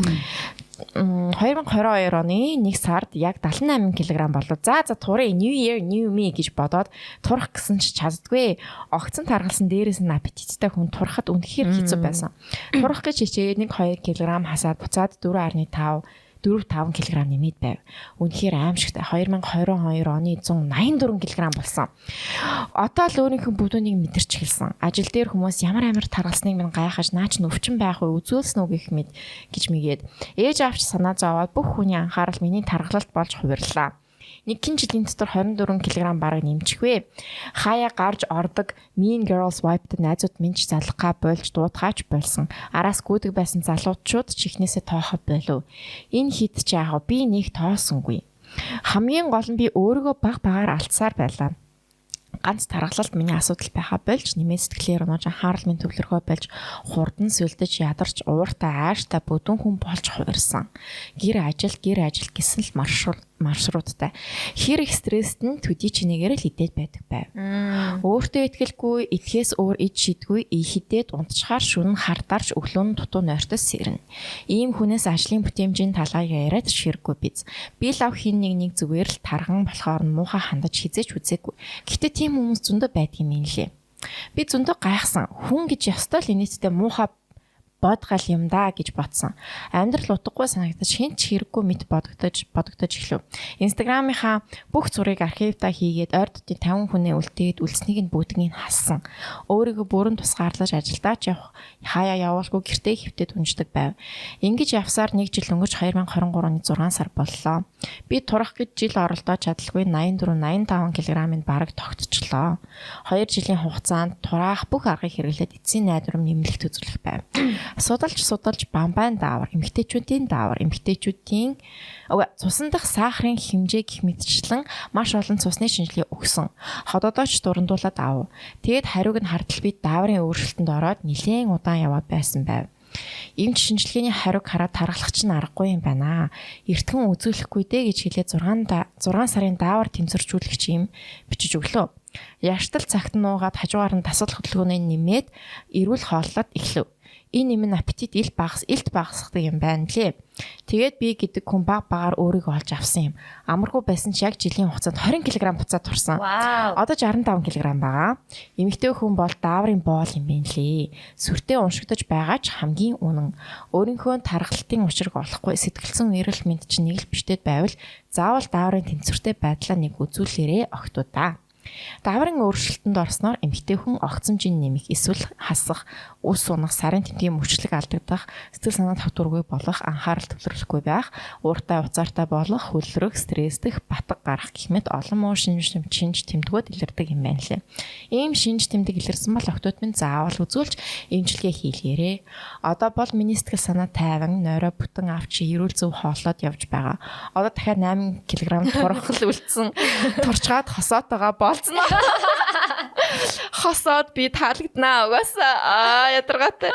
2022 оны 1 сард яг 78 кг болов. За турын New Year New Me гэж бодоод турах гэсэн ч чаддгүй. Огцон таргалсан дээрээс нь аппетиттай хүн турахад үнэхээр хэцүү байсан. Турах гэж хичээд 1-2 кг хасаад буцаад 4.5 кг нэмээд байв. Үнэхээр аимшигтай. 2022 оны 184 кг болсон. Одоо л өөрийнхөө бүдүүнийг мэдэрч эхэлсэн. Ажил дээр хүмүүс ямар таргалсныг минь гайхаж наач нөвчин байх уу үзүүлсэн үг гэх мэд гэж мэгээд ээж авч санаа зовоод бүх хүний анхаарал миний таргалалт болж хувирлаа. Нэг жилийн дотор 24 кг бараг нэмчихвэ. Хаяа гарч ордог Mean Girls Wipe-д найзууд минь ч залхаа болж дуудгаач болсон. Араас гүйдэг байсан залуучууд ч ихнээсээ тоохоо болов. Энэ хит ч яах вэ? Би нэг тоосонгүй. Хамгийн гол нь би өөрийгөө багаар алдсаар байлаа. Ганц таргалалт миний асуудал байхаа болж нэмээ сэтгэлээр унаж анхаарал минь төвлөргөө болж хурдан сүлдэж ядарч ууртай ааштай бүдүүн хүн болж хувирсан. Гэр ажил гэсэн л маршруттай. Хэр их стресст нь төдий чинээгээр л идээд байдаг байв. Өөртөө итгэлгүй, итгэхээс өөр ид шидгүй, хидээд унтчихаар шүн хартаарч өглөө дутуу нойртос сэрнэ. Ийм хүнээс ажлын бүтээмжийн талаа яриад ширэггүй биз. Би лав хин нэг зүгээр л тарган болохоор муухай хандаж хизээч үзээгүй. Гэхдээ тийм хүмүүс зөндөө байдаг юм лээ. Би зөндөө гайхсан. Хүн гэж ёстой л инээдтэй муухай бодгал юм да гэж бодсон. Амьдрал утгагүй санагдаж хинч хэрэггүй мэт бодогдож эхлэв. Инстаграмынхаа бүх зургийг архивтаа хийгээд ойр дотны 50 хүнээ үлдээгээд үлдснийг нь бүгднийг хассан. Өөрийгөө бүрэн тусгаарлаж ажилдаач явах хаяа явуулгүй гэртээ хөвтөд унждаг байв. Ингэж явсаар 1 жил өнгөж 2023 оны 6 сар боллоо. Би турах гэж жил оролдож чадалгүй 84-85 кг-ыг бараг тогтчлоо. 2 жилийн хугацаанд тураах бүх аргыг хэрэглээд эцсийн найдвар нэмэлт үзүүлэх байв. Судалж бамбайн даавар, эмэгтэйчүүдийн цусан дахь сахарын хэмжээ гэх мэтчлэн маш олон цусны шинжилгээ өгсөн. Ходоодооч дурандуулаад ав. Тэгээд хариуг нь хартал би дааврын өөрчлөлтөнд ороод нэлээд удаан яваад байсан байв. Эмч шинжилгээний хариуг хараад тархалах чинь аргагүй юм байна. Эртхэн үзүүлэхгүй дээ гэж хэлээд 6 сарын даавар тэмцэрчүүлэгч юм бичиж өглөө. Яштал цагт нуугаад хажуугаар нь дасгал хөдөлгөөний нэмээд эрүүл хооллоод эхлэв. Энэ юм аппетит илт багасдаг юм байна лээ. Тэгээд би гэдэг хүн багаар өөрийгөө олж авсан юм. Амаргүй байсан ч яг жилийн хугацаанд 20 кг буцаад турсан. Одоо 65 кг байгаа. Эмэгтэй хүн бол дааврын боол юм байна лээ. Сүртэй уншигдаж байгаа ч хамгийн үнэн. Өөрийнхөө тархалтын учрыг олохгүй сэтгэлзэн эрүүл мэнд чинь нэг л биштэд байвал заавал дааврын тэнцвэртэй байдлаа нэг үзүүлээрээ огтудаа. Дааврын өөрчлөлтөнд орсноор эмэгтэй хүн огцомжийн нэмэх, эсвэл хасах, ус унах, сарын тэмдгийн мөчлөг алдагдах, сэтгэл санаа тавтургүй болох, анхаарал төвлөрөхгүй байх, ууртай уцаартай болох, хөлрөх, стресстэх, батг гарах гэх мэт олон муу шинж тэмдгүүд илэрдэг юм байна лээ. Ийм шинж тэмдэг илэрсэн бол октод минь заавал үзүүлж эмчилгээ хийлгээрэй. Одоо бол миний сэтгэл санаа тайван, нойроо бүтэн авч эрүүл зөв хооллоод явж байгаа. Одоо дахиад 8 кг турхал үлдсэн. Турчгаад хосоотойгоо болцно. Хосоод би таалагднаа. Угаасаа ядаргаатай.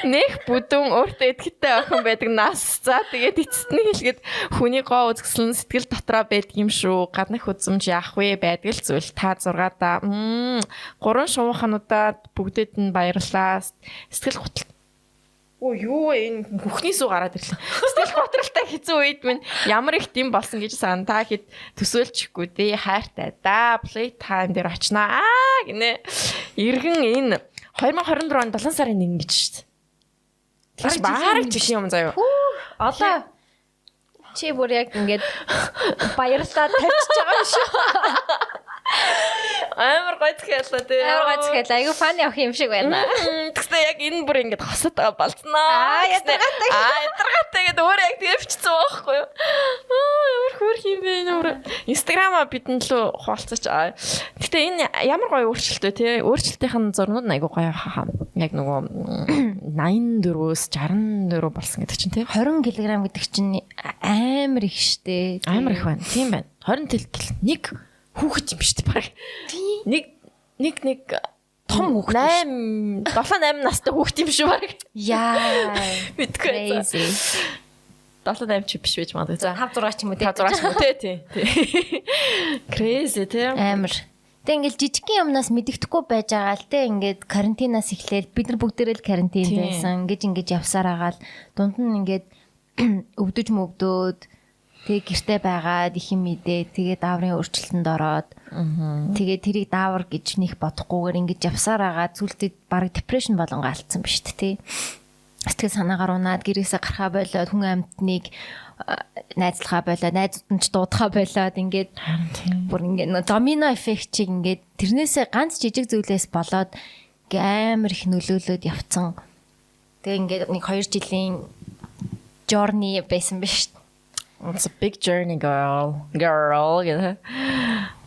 Нэх бүдүүн өөртөө идэхтэй охин байдаг нас. За тэгээд эцэст нь хэлгээд хүний гоо үзэсгэлэн сэтгэл дотроо байдаг юм шүү. Гаднах үзмж яах вэ байдаг л зүйл. Та 6-аа 3 шуухануудад бүгдээд нь баярлалаа. Сэтгэл готл. Оо юу энэ бүхний суу гараад ирлээ. Сэтгэл готролтой хэцүү үед минь ямар их дэм болсон гэж сан та хэд төсөөлчихгүй дээ. Хайртай да. Play time дээр очнаа гинэ. Иргэн энэ 2024 он 7 сарын 1 гэж шүү дээ. Тэгэж баарах жишээ юм заяа. Одоо чи бүр яг ингээд баярлалаа тавьчихж байгаа юм шүү. Амар гойцхиалаа тий. Амар гойцхиалаа. Айгу фаны авах юм шиг байна. Тэгсээ яг энэ бүр ингээд хосоод байгаа болцноо. Ядаргаатай гэдэг өөрөө яг төвчсөн байхгүй юу? Ямар хөөрх юм бэ энэ. Инстаграмаа бидэн лөө хуваалцаач. Гэтэ энэ ямар гоё өөрчлөлт вэ тий? Өөрчлөлтийн зурнууд нь айгу гоё хаа. Яг нөгөө 84-өөс 64 болсон гэдэг чинь тий. 20 кг гэдэг чинь амар их штэ. Амар их байна. Тийм байна. 20 тэл нэг хүүхэд юм шүү дээ баг. Нэг том хүүхэд. 7-8 настай хүүхэд юм шүү баг. Яа. Мэдгүй. 7-8 ч биш байж магадгүй. За 5-6 ч юм уу тий. 5-6 ч юм уу тий. Crazy тий. Амар. Тэг ингээл жижигхэн юмнаас мэддэхгүй байж байгаа л те ингээд карантинаас эхлээл бид нар бүгдээрээ л карантинд байсан. Ингэж явсаар агаал дунд нь ингээд өвдөж мөвдөөд тэгээ гэрте байгаад их юм мэдээ. Тэгээ дааврын өөрчлөлтөнд ороод тэгээ тэрийг даавар гэж нэх бодохгүйгээр ингэж явсаар агаад зүйлтэй баг депрешн болон галцсан биз дээ тий. Сэтгэл санаагаар унаад гэрээсээ гарахаа болоод хүн амьтныг найзлахаа болоод найзууд нь ч дуудахаа болоод ингээд бүр ингээд домино эффект чиг ингээд тэрнээсээ ганц жижиг зүйлээс болоод амар их нөлөөлөд явцсан. Тэгээ ингээд нэг 2 жилийн journey байсан биз дээ. It's a big journey girl гэдэг.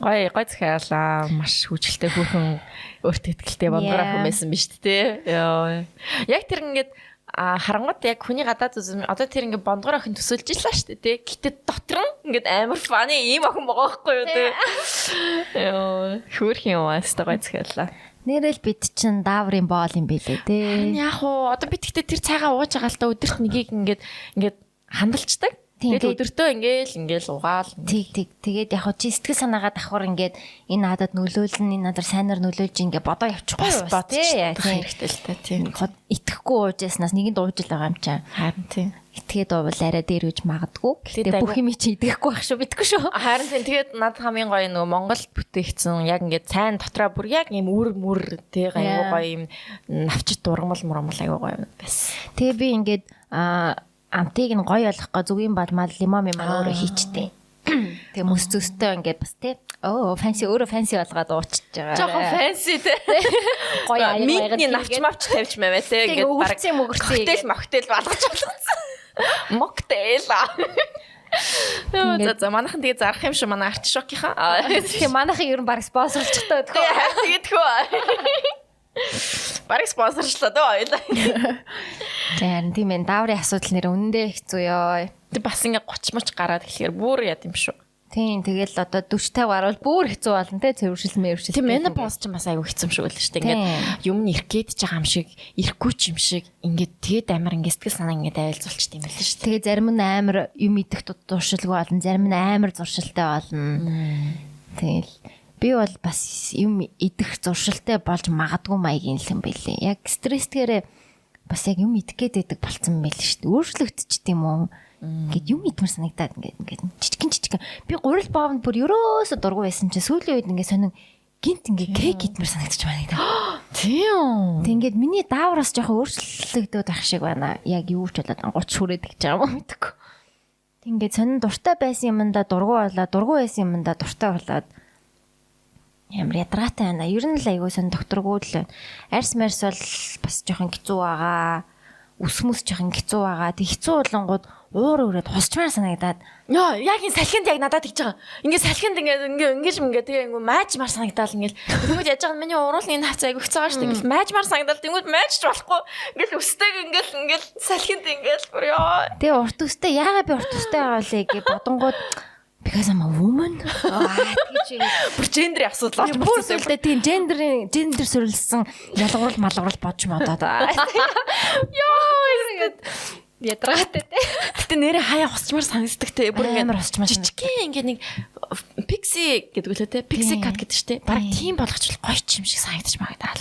Гой цахиалаа маш хүчтэй хүүхэн өөртөө итгэлтэй бонгороо хүмүүс биш тий. Яа. Яг тэр ингээд харангууд яг хүний гадаад үзм одоо тэр ингээд бонгор охин төсөөлж ирлээ шүү дээ тий. Гэтэ дотор нь ингээд амар фаны ийм охин байгаа байхгүй юу тий. Яа. Хөөх юм аастай гой цахиалаа. Нэрэл бид чин дааврын боол юм билээ тий. Яг уу одоо бид гэтээ тэр цайгаа ууж байгаа л да өдөрт нэгийг ингээд хандалцдаг. Тэгээд өдөртөө ингээл угаал. Тэгээд яг чи сэтгэл санаагаа давхар ингээд энэ надад нөлөөлнө, энэ надад сайнаар нөлөөлж ингээд бодоо явчихгүй юу? Тий. Хэрэгтэй л та тий. Итгэхгүй уужснаас нэгэнд ууж л байгаа юм чам. Харин тий. Итгээд уувал арай дээр үж магадгүй. Тэгээд бүх юм чи идэхгүй байх шүү битгүй шүү. Харин тий. Тэгээд надад хамгийн гоё нөгөө Монгол бүтээгдсэн яг ингээд сайн дотроо бүр яг юм үр тий гоё юм навчит дургамал аюу гоё байсан. Тэгээ би ингээд амтыг нь гоё болгохгоо зүгийн балмал лимон өөрөө хийчтэй. Тэгээ мөс зөстэй ингээд бас тий. Фэнси өөрөө фэнси болгоод уучж байгаа. Жохо фэнси тий. Гоё аяа. Миний навч мавч тавьж маваа тий. Ингээд мөгөрцөн. Моктейл болгож болгоцсон. Моктейл. За манайхан тэгээ зарах юм шиг манай артишокийнхаа. Тэгээ манайхан ер нь баг спонсорлж таа гэдэггүй. Тэгээд хөө. Бараг спонсорчлаа дөө ойлаа. Тэгэн тийм ээ дааврын асуудал нэр үнэндээ хэцүү ёо. Тэг бас ингээ 30 моч гараад ихлээр бүр яд юм шүү. Тийм тэгэл одоо 40-50 гарвал бүр хэцүү болно те цэвэршил. Тийм менопауз ч бас аюу хэцүү юм шиг л шүү дээ. Ингээ юм нь ирэх гээд ч байгаа юм шиг, ирэхгүй ч юм шиг ингээд тэгээд амар ингээ сэтгэл санаа ингээ айлзуулчт юм байл шүү дээ. Тэгээ зарим нь амар юм идэх дуршилгүй болно, зарим нь амар зуршилтай болно. Тэгэл би бол бас юм идэх зуршилтай болж магадгүй маягийн л юм байлээ. Яг стрессгээрээ бас яг юм идэх гээд байдаг болцсон байл шүү дээ. Өөрчлөгдчих тийм үү? Ингээд юм идмэр санагдаад ингээд жижигэн. Би гурил баавд бүр ерөөсө дургу байсан чинь сүүлийн үед ингээд сонин гинт ингээд кейк идмэр санагдчих байна гэдэг. Тийм. Тэг ингээд миний даавраас жоохон өөрчлөгдөд байх шиг байна. Яг юу ч болоод 30 хүрээд гэж байгаа юм мэдээгүй. Тэг ингээд сонин дуртай байсан юмдаа дургу болоод дургу байсан юмдаа дуртай болоод Ямар ядаргаатай байна. Ер нь л айгуу сон докторгүй л байна. Арьс марьс бол бас жоохон хэцүү байгаа. Үсмэс жоохон хэцүү байгаа. Тэг хэцүү болонгууд уур өрөөд хусчмаар санагдаад. Яа, яг энэ салхинд яг надад тэгж байгаа. Ингээд салхинд ингээд тэгээ ингээд маажмаар санагдаал ингээд. Тэгмэд яаж байгаа миний уруулын энэ хавцаа айгу хэцүү байгаа шүү дээ. Ингээд маажмаар санагдаал тэгмэд маажч болохгүй. Ингээд өстэйг ингээд салхинд ингээд бүр яа. Тэгээ урт үстэй яагаад би урт үстэй байгаа лээ гэж бодонгууд because I'm a woman. Тэгж бүр гендерийн асуудал болж бүр сүлдээ тийм гендер сүрэлсэн ялгуурал малгуурал бодж модоод. Йоо ядраатай те. Гэтэ нэрээ хаяа хусчмаар санагддаг те. Бүр амар хусчмаар жижигхэн ингээд нэг пикси гэдэг үлээ те. Пикси кат гэдэг штэ. Бараг тийм болгоч гоё юм шиг санагдаж магадаа.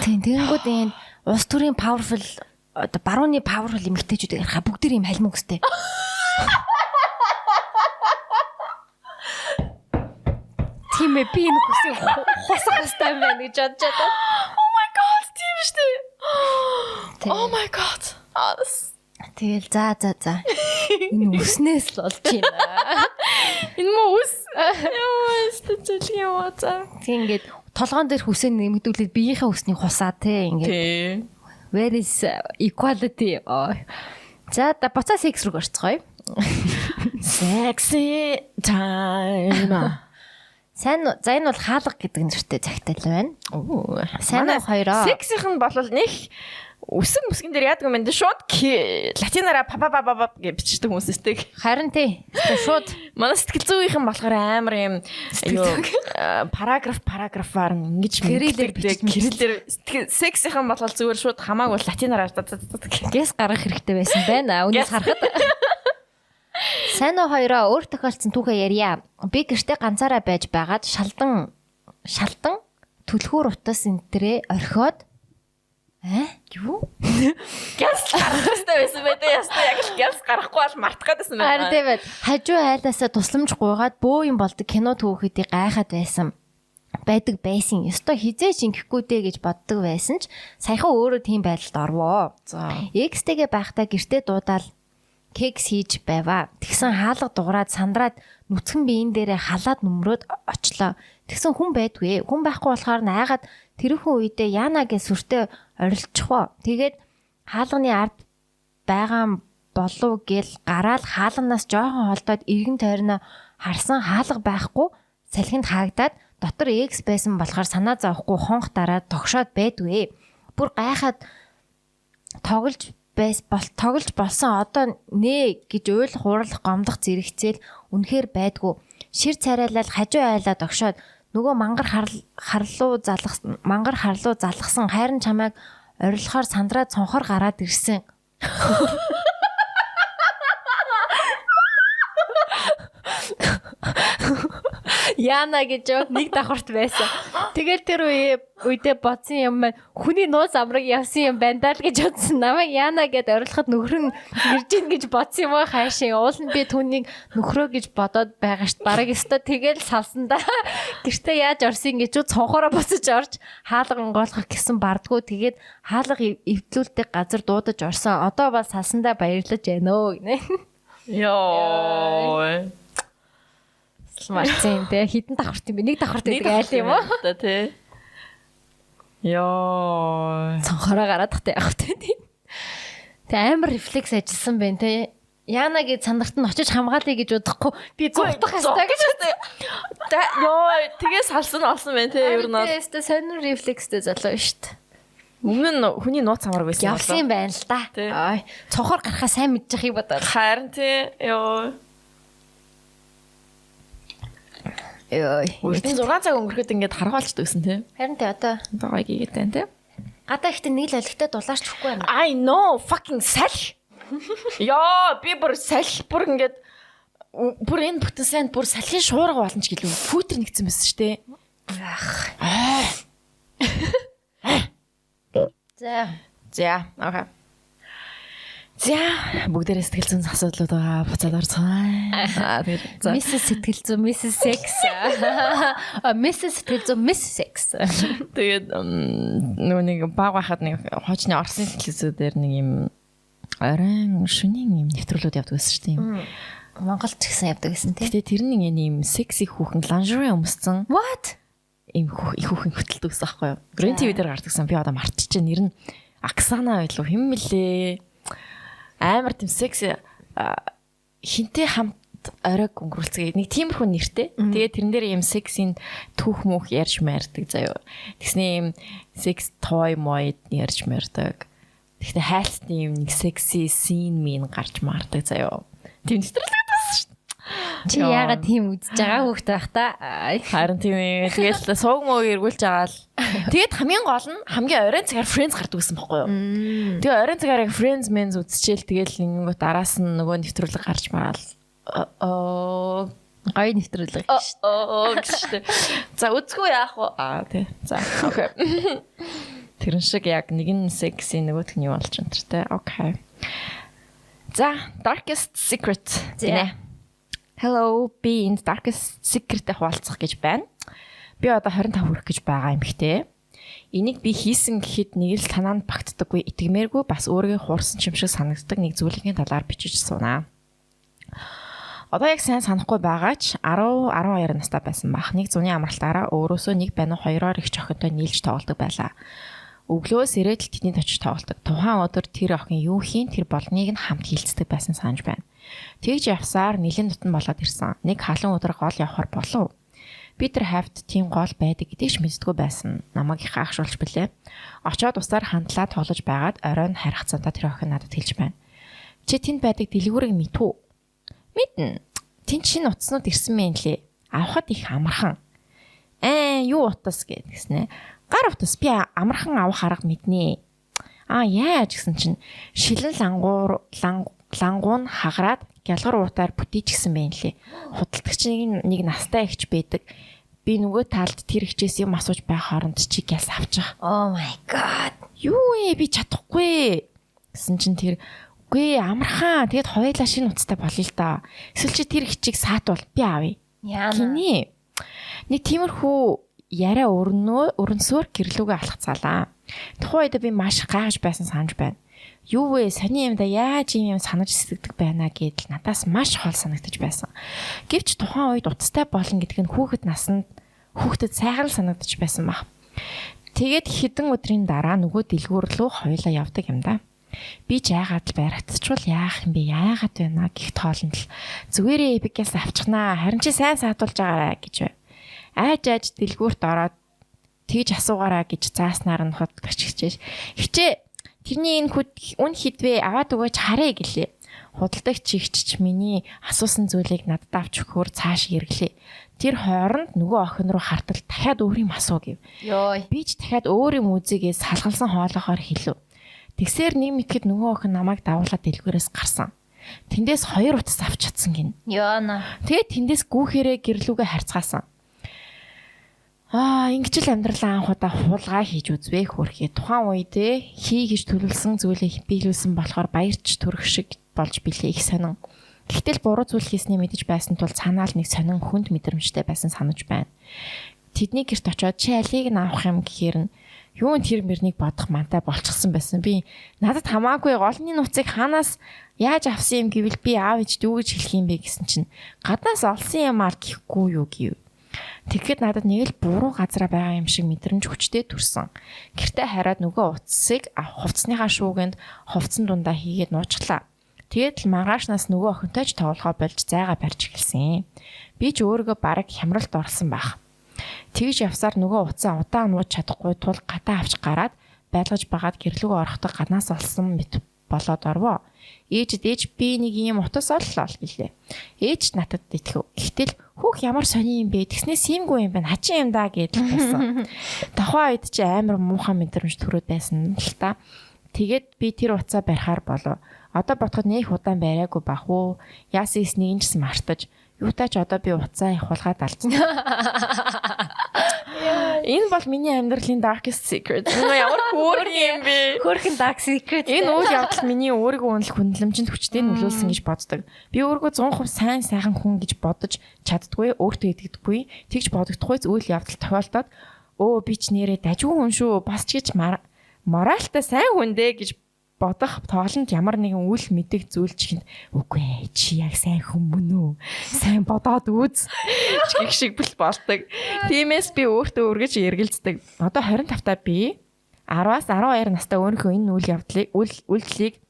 Тийм тэгэнгүүт энэ улс төрийн powerful оо барууны powerful эмэгтэйчүүд ярих бүгд ийм халим өгстэй. Тийм ээ би энэ хүсээ хусах хэвээр юм байна гэж бодож байгаа. Oh my god, тийм штэ. Oh my god. Тэгэл за. Энэ үснээс л болж байна. Энэ муу үс. Яа, стэ яа за. Тэг ингээд толгоон дээр хүсээ нэмэгдүүлээд биеийнхээ үснийг хусаа те ингээд. Where is equality? За буцаа секс руу орцгоё. Sexy time. За энэ бол хаалга гэдэг нэртэй цагтай л байна. Оо. Сайн уу хоёроо. Сексийнх нь бол нэг үсэг мүсгэн дээр яадаг юм бэ? Шууд латинараа папа гэж бичдэг хүмүүстэй. Харин тий. Шууд манай сэтгэл зүйнхэн болохоор амар юм параграфаар ингэж кириллээр сексийнхэн бол зүгээр шууд хамаагүй латинараа гэс гаргах хэрэгтэй байсан байна. Үнээс харахад. Сайн уу хоёроо өөр тохиолдсон түүхээ ярья. Би гэртээ ганцаараа байж байгаад шалдан түлхүүр утас энтрээ орхиод юу? Гялс гарах хэрэгтэй байсан байдаг. Ястаа яг л гялс гарахгүй бол мартах гэдсэн байна. Харин тийм байд. Хажуу айлаасаа тусламж гуйгаад бөө юм болдог кино түүхүүдийг гайхаад байдаг байсан. Ёстой хизээч ингэхгүй дээ гэж боддог байсан ч саяхан өөрөө тийм байдалд орвоо. За. Экстэйгээ байхдаа гэртээ дуудаал кекс хийж байваа. Тэгсэн хаалга дуграад сандраад нүцгэн биеийн дээрээ халаад нүмрөөд очлоо. Тэгсэн хүн байдгүй. Хүн байхгүй болохоор найгаад тэрхэн үедээ Яна гэж сүртэй орилчихвоо. Тэгээд хаалганы ард байгаа болов гэл гараал хаалганаас жоохон холдоод иргэн тойрноо харсан хаалга байхгүй салхинд хаагдаад дотор экс байсан болохоор санаа зовхгүй хонх дараад тогшоод байдгүй. Бүр гайхаад тоглож болсон одоо нэ гэж уйлах уурлах гомдох зэрэгцээл үнэхээр байдгүй. Шир царайлал хажуу айлаа догшоод нөгөө мангар харлуу залгсан хайрын чамайг орилохоор сандраад цонхоор гараад ирсэн. Яна гэж нэг давхарт байсан. Тэгэл тэр үедээ бодсон юм байна. Хүний нууц амраг явсан юм байна даа л гэж бодсон. Намайг Яна гэд орилоход нөхөр нь ирж ийн гэж бодсон юм аа хайшин. Уул нь би түүнийг нөхрөө гэж бодоод байгаа штт. Бараг өстө тэгэл салсан да. Гэртээ яаж орсон гэж цонхоороо буцаж орж хаалга онгойлгох гэсэн бардггүй. Тэгээд хаалга эвдлүүлдэг газар дуудаж орсон. Одоо бол салсандаа баярлаж байна өө гинэ. Йоо. Марцэн тэ хитэн давхарт юм бэ? Нэг давхарт гэдэг айл юм уу? Тэ. Йоо. Цонхороо гараад тахтай явах тэ. Тэ амар рефлекс ажилласан байна тэ. Яна гэж сандарт нь очиж хамгаалъя гэж бодохгүй би зүгтах хэвээр гэж бодсон. Йоо, тэгээ салсан олсон байна тэ ер нь. Тэ сонир рефлекстэй залуу шүү дээ. Өмнө нь хүний нууц амарг байсан. Явсан юм байна л да. Ой, цонхоор гарахаа сайн мэдчихийг бодоод. Харин тэ. Йоо. Үрдэн 6 цаг өнгөрөхөд ингээд харгаалж дөөсөн тий. Харин тий одоо гоё гигээд байна тий. Гадаа ихтэй нэг л олигтой дулаарч өгөхгүй юм. I know fucking саль. Яа, би бүр саль бүр ингээд бүр энэ бүтэн сайн бүр салхин шуурга болно ч гэлээ. Фүтер нэгцэн байсан шүү дээ. За, окей. За бүгдээрээ сэтгэл зүйн асуудлууд байгаа буцаад орцгоо. Тэгээд Mrs сэтгэл зүйн Mrs sex. Mrs сэтгэл зүйн Miss sex. Тэгээд нөгөө нэг баг байхад нэг хоочны орсын сэтгэлзүүдээр нэг юм оройн шөнийн юм нэвтрүүлүүд явдаг байсан шүү дээ. Монголд ч гэсэн явдаг гэсэн тийм. Тэгээд тэр нэг юм секси хүүхэн ланжери өмссөн. What? им их хүүхэн хөтөлдөг гэсэн байхгүй юу. Green TV дээр гардагсан би одоо мартчихжээ. Нэр нь Оксана байлуу хэм мэлээ. Амар тийм секси хинтээ хамт оройг өнгөрүүлцгээ. Нэг тиймэрхүү нэртэй. Тэгээд тэрэн дээр юм сексийн түүх мөх ярьж мэрдэг заяа. Тэгснээ юм секс той мой ярьж мэрдэг. Тэгтээ хайлтны юм нэг секси син мин гарч маардаг заяа. Тийм нэвтрүүлэг тассан шүү. Чи яагаад тийм үзэж байгаа хүүхд байх та? Харин тийм ээ. Тэгэл сууг муу эргүүлж байгаа л. Тэгээд хамгийн гол нь хамгийн оройн цагаар Friends гардаг гэсэн байхгүй юу? Тэгээ оройн цагаар яг Friends Men's үзчихэл тэгэл нэгэн дараас нь нөгөө нэвтрүүлэг гарч мараал. Гой нэвтрүүлэг шүү. За үзгүй яах вэ? Тий. За. Окей. Тэрэн шиг яг нэгэн секси нөгөөх нь юу болж энэ тэ. Окей. За, Darkest Secret гинэ. Hello, би энэ Darkest Secret-тэй хуваалцах гэж байна. Би одоо 25 хүрэх гэж байгаа юм хтэй. Энийг би хийсэн гэхэд нэг л танаанд багтдаггүй, итгэмээргүй бас өөрийгөө хуурсан юм шиг санагддаг нэг зүйлийн талаар бичиж сунаа. Одоо яг сайн санахгүй байгаа ч 10-12 настай байсан бах. Нэг зуны амралтаараа өөрөөсөө нэг байна уу хоёроор их охинтой нийлж тоглодог байлаа. Өглөөс ирээд л тэдний очиж тоглодог. Тухайн өдөр тэр охин юу хийн тэр болныг нь хамт хилцдэг байсан санаж байна. Тэгж явсаар нэлийн дотн болоод ирсэн. Нэг халуун өдөр гол явхаар болов. Би тэр хавьд тийм гол байдаг гэдгийг ч мэддэггүй байсан. Намайг их хаахшуулж билээ. Очоод усаар хандлаа тоглож байгаад оройн харих цантаа тэр охин надад хэлж байна. Чи тэнд байдаг дэлгүүрийг мэдв үү? Мэднэ. Тэнд шинэ утаснууд ирсэн мэн лээ. Авахад их амархан. Юу утас гэдгснэ. Гар утас би амархан авах арга мэднэ. Яаж гэсэн чинь шилэн лангуун хагараад гялгар уутаар бүтээчихсэн байх лээ. Худалдагч нэг настай ихч байдаг. Би нөгөө талд тэр ихчээс юм асууж байх хооронд чи гялс авчих. Oh my god. Юу би чадахгүй. Гэсэн чинь тэр үгүй амархан. Тэгэд хоёулаа шинэ утастай болъё л да. Эсвэл чи тэр ихчийг саатвал би авъя. Гинэ. Нэг тиймэрхүү яриа өрнсөөр гэрлүүгээ алхацгаалаа. Тухайн үед би маш гайхаж байсан санаж байна. Юу вэ? Сони юм да яаж юм санаж сэтгэдэг байна гэдэл надаас маш хол санагдаж байсан. Гэвч тухайн үед утастай болно гэдг нь хүүхдэд сайхан санагдаж байсан баг. Тэгээд хэдэн өдрийн дараа нөгөө дэлгүүр рүү хоёулаа явдаг юм да. Би ч яагаад л баригдчихвал яах юм бэ? Яагаад байна гэх тоолонд л зүгээрээ бигээс авчихнаа. Харин чи сайн саатуулж байгаарай гэж бай. Айж дэлгүүрт ороод тэгж асуугаараа гэж зааснаар нь худалдагч хичээж. Хичээ тэрний энэ үн хідвэ аваад өгөөч харъя гэлээ. Худалдагч ихч миний асуусан зүйлийг надад авч өгөхөөр цааш эргэлээ. Тэр хооронд нөгөө охин руу хартал дахиад өөр юм асуу гэв. Йой. Би ч дахиад өөр юм үзийгээс салгалсан хоолоохоор хэлв. Тэгсээр нэг мэтгэд нөгөө охин намайг давуулаад дэлгүүрээс гарсан. Тэндээс 2 утас авч чадсан гин. Яана. Тэгээд тэндээс гүүхээрээ гэрлүүгээ харьцаасан. Ингэж л амьдралаа анхудаа хулгай хийж үзвэ хөрхий. Тухайн үедээ хий гэж төлөвлөсөн зүйлийг биелүүлсэн болохоор баярч төрөх шиг болж билээ их сонин. Гэхдээ буруу зүйл хийсний мэдэж байсан тул цаанаа л нэг сонин хүнд мэдрэмжтэй байсан санаж байна. Тэдний гэрт очиод чи алийг нь авах юм гэхээр нь юу тэр мөрнийг бодох мантай болчихсон байсан. Би надад хамаагүй голны нууцыг хаанаас яаж авсан юм гэвэл би аав ээж дүү гэж хэлэх юм бэ гэсэн чинь гаднаас олсон юм аа гэхгүй юу гэв. Тэгэхэд надад нэг л буруу газараа байгаа юм шиг мэдрэмж хүчтэй төрсөн. Гэртээ хараад нөгөө утсыг хувцсныхаа шүүгэнд хувцсан дундаа хийгээд нууцглаа. Тэгээд л маргаашнаас нөгөө охинтой ч тоглохоо болж зайгаа барьж эхэлсэн. Би ч өөрийгөө бараг хямралд орсон байх. Тэгж явсаар нөгөө утсаа удаан нууж чадахгүй тул гадаа авч гараад байлгаж байгаад гэрлүүгөө орохдоо гаднаас олсон мэт болоод орвоо. Ээж би нэг юм утас оллоо гэлээ. Ээж надад итгэв. Гэтэл хүүх ямар сони юм бэ? Тэгснээс иймгүй юм байна. Хачин юм даа гэдэл байсан. Тухайн үед чи амар муухан мэдрэмж төрөөд байсан л та. Тэгээд би тэр утсаа барихаар болов. Одоо бодоход нэх удаан бариагүй бах уу? Яасис нэг ч мартаж юутай ч одоо би утсаа их хулгаад алдсан. Энэ бол миний амьдралын darkest secret. Ямар хөөрхөн юм бэ? Хөөрхөн dark secret. Энэ үйл явдал миний өөрийгөө үнэлэх хүндлэмжинд хүчтэй нөлөөлсөн гэж боддог. Би өөрийгөө 100% сайхан хүн гэж бодож чаддгүй, өөртөө итгэдэггүй. Тэгж бодогдохгүйц үйл явдал тохиолдоод би ч нэрээ дажгүй хүн шүү. Бас ч гэж моралтай сайн хүн дээ гэж бодох тоолонд ямар нэгэн үл мэдэг зүйл чихэнд үгүй чи яг сайн хүмүүн үү? Сайн бодоод үз. Гэх шиг бэл болдог. Тиймээс би өөртөө үргэж эргэлздэг. Одоо 25-таа би 10-аас 12 настай өөрийнхөө энэ үйлдэлийг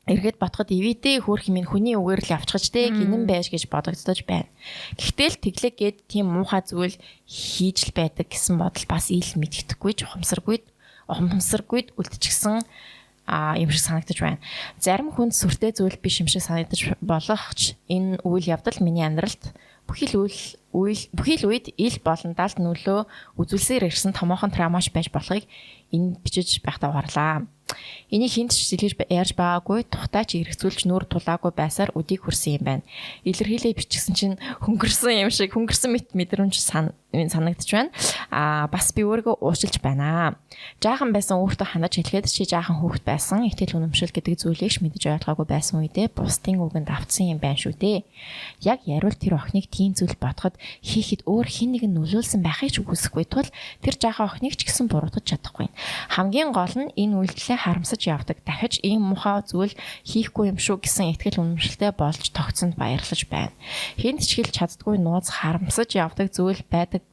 эргээд ботход ивэдээ хөөх минь хүний үгээр л авчгаж те гинэн байж гэж бодогдож байна. Гэхдээ л тэглэг гээд тийм муухай зүйл хийж л байдаг гэсэн бодол бас ил мэддэхгүй ухамсаргүйд үлдчихсэн юм шиг санагдаж байна. Зарим хүнд сүртэй зүйл биш юм шиг санагдаж болох ч энэ үйл явдал миний амьдралд бүхий л үед ил болон далд нөлөө үзүүлсээр ирсэн томоохон травмаш байж болохыг энэ бичиж байхдаа ухаарлаа. Энийг хинт ч сэлгэж ярьж байгаагүй тухтаач эргэцүүлж нүүр тулаагүй байсаар өдийг хүрсэн юм байна. Илэрхийлээ бичсэн чинь хөнгөрсөн мэдрэмж санагдаж байна. Бас би өөрийгөө уучлж байна. Жаахан байсан өөртөө хандаж хэлэхэд чи жаахан хүүхэд байсан. Ихтэл үнэмшил гэдэг зүйлийг ч мэдэж ойлгоогүй байсан үедээ бусдын үгэнд автсан юм байна шүү дээ. Яг яривал тэр охиныг тийм зүйл бодоход хийхэд өөр хин нэг нь нөлөөлсөн байхыг ч үгүйсэхгүй тул тэр жаахан охиныг ч гэсэн буруутгаж чадахгүй. Хамгийн гол нь энэ үйлдэлээ харамсаж явдаг. Дахиж ийм муухай зүйл хийхгүй юм шүү гэсэн итгэл үнэмшилтэй болж тогтсонд баярлаж байна. Хэнд ч хэлж чаддгүй нууц харамсаж явдаг зүйл байдаг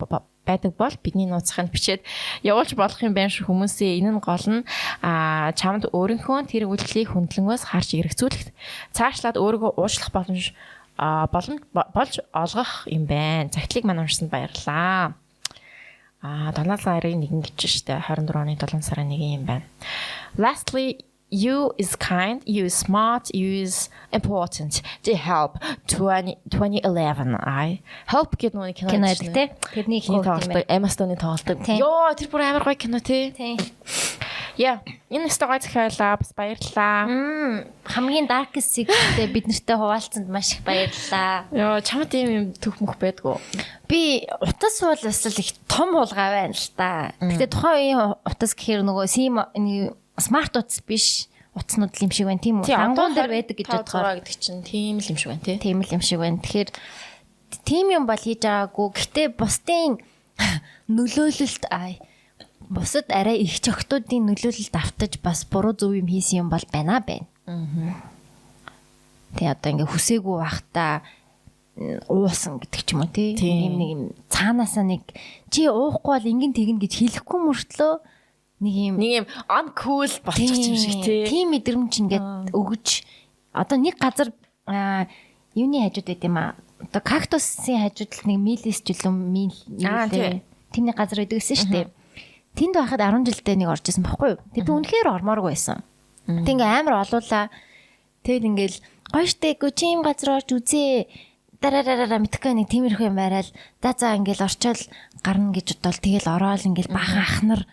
бол бидний нууцхыг бичээд явуулж болох юм байна шүү хүмүүсээ. Энэ нь гол нь чамд өөрийнхөө тэр үйлдэлийг хөндлөнгөөс харж эргэцүүлэх цаашлаад өөрийгөө уучлах боломж болж олгох юм байна. Цагтлыг маань уншсанд баярлалаа. 7 сарын 1 гэж штэ 24 оны 7 сарын 1 юм байна. Lastly, you is kind, you is smart, you is important. To help 2011. I help гэдэг нэг кино байдаг те. Тэрний кино тоглолдог. Emma Stone-ийн тоглолдог. Йоо, тэр бүр амар гоё кино те. Яа, энэ стогой захиалаа бас баярлалаа. Хамгийн darkest secret-тэй бид нартай хуваалцсанд маш их баярлалаа. Йоо, чамд ийм төх мөх байдгүй. Би утас суул бас л их том хулгай байна л та. Гэтэ тухайн үеийн утас гэхээр нөгөө смарт утас биш утаснууд л юм шиг байна тийм үү? Хангуун дээр байдаг гэж бодохоор гэдэг чинь тийм л юм шиг байна тий. Тийм л юм шиг байна. Тэгэхээр тийм юм бол хийж байгаагүй. Гэтэ бусдын нөлөөлөлт бусад арай их ч охтуудын нөлөөлөлд автаж бас буруу зөв юм хийсэн юм бол байна. Тэгээ одоо ингээ хүсээгүй байхдаа уусан гэдэг ч юм уу тий. Нэг цаанаасаа нэг чи уухгүй бол ингэн тэгнэ гэж хэлэхгүй мөртлөө нэг юм uncool болчих юм шиг тий. Тийм мэдрэмж ингээд өгж одоо нэг газар юуны хажууд байт юм аа. Одоо кактусын хажууд л нэг милис жилэн тиймний газар байдаг гэсэн шүү дээ. Тэнд байхад 10 жилдээ нэг орж исэн байхгүй юу? Тэд үнэхээр ормооргүй байсан. Тэг ингээ амар олуулаа. Тэгэд ингээл гоё штэ гоо чи юм газар орж үзээ. Дараараа мэдхгүй нэг тиймэрхүү юм байрал. За ингээл орчоол гарна гэж бодвол тэгэл ороод ингээл бахан ахнар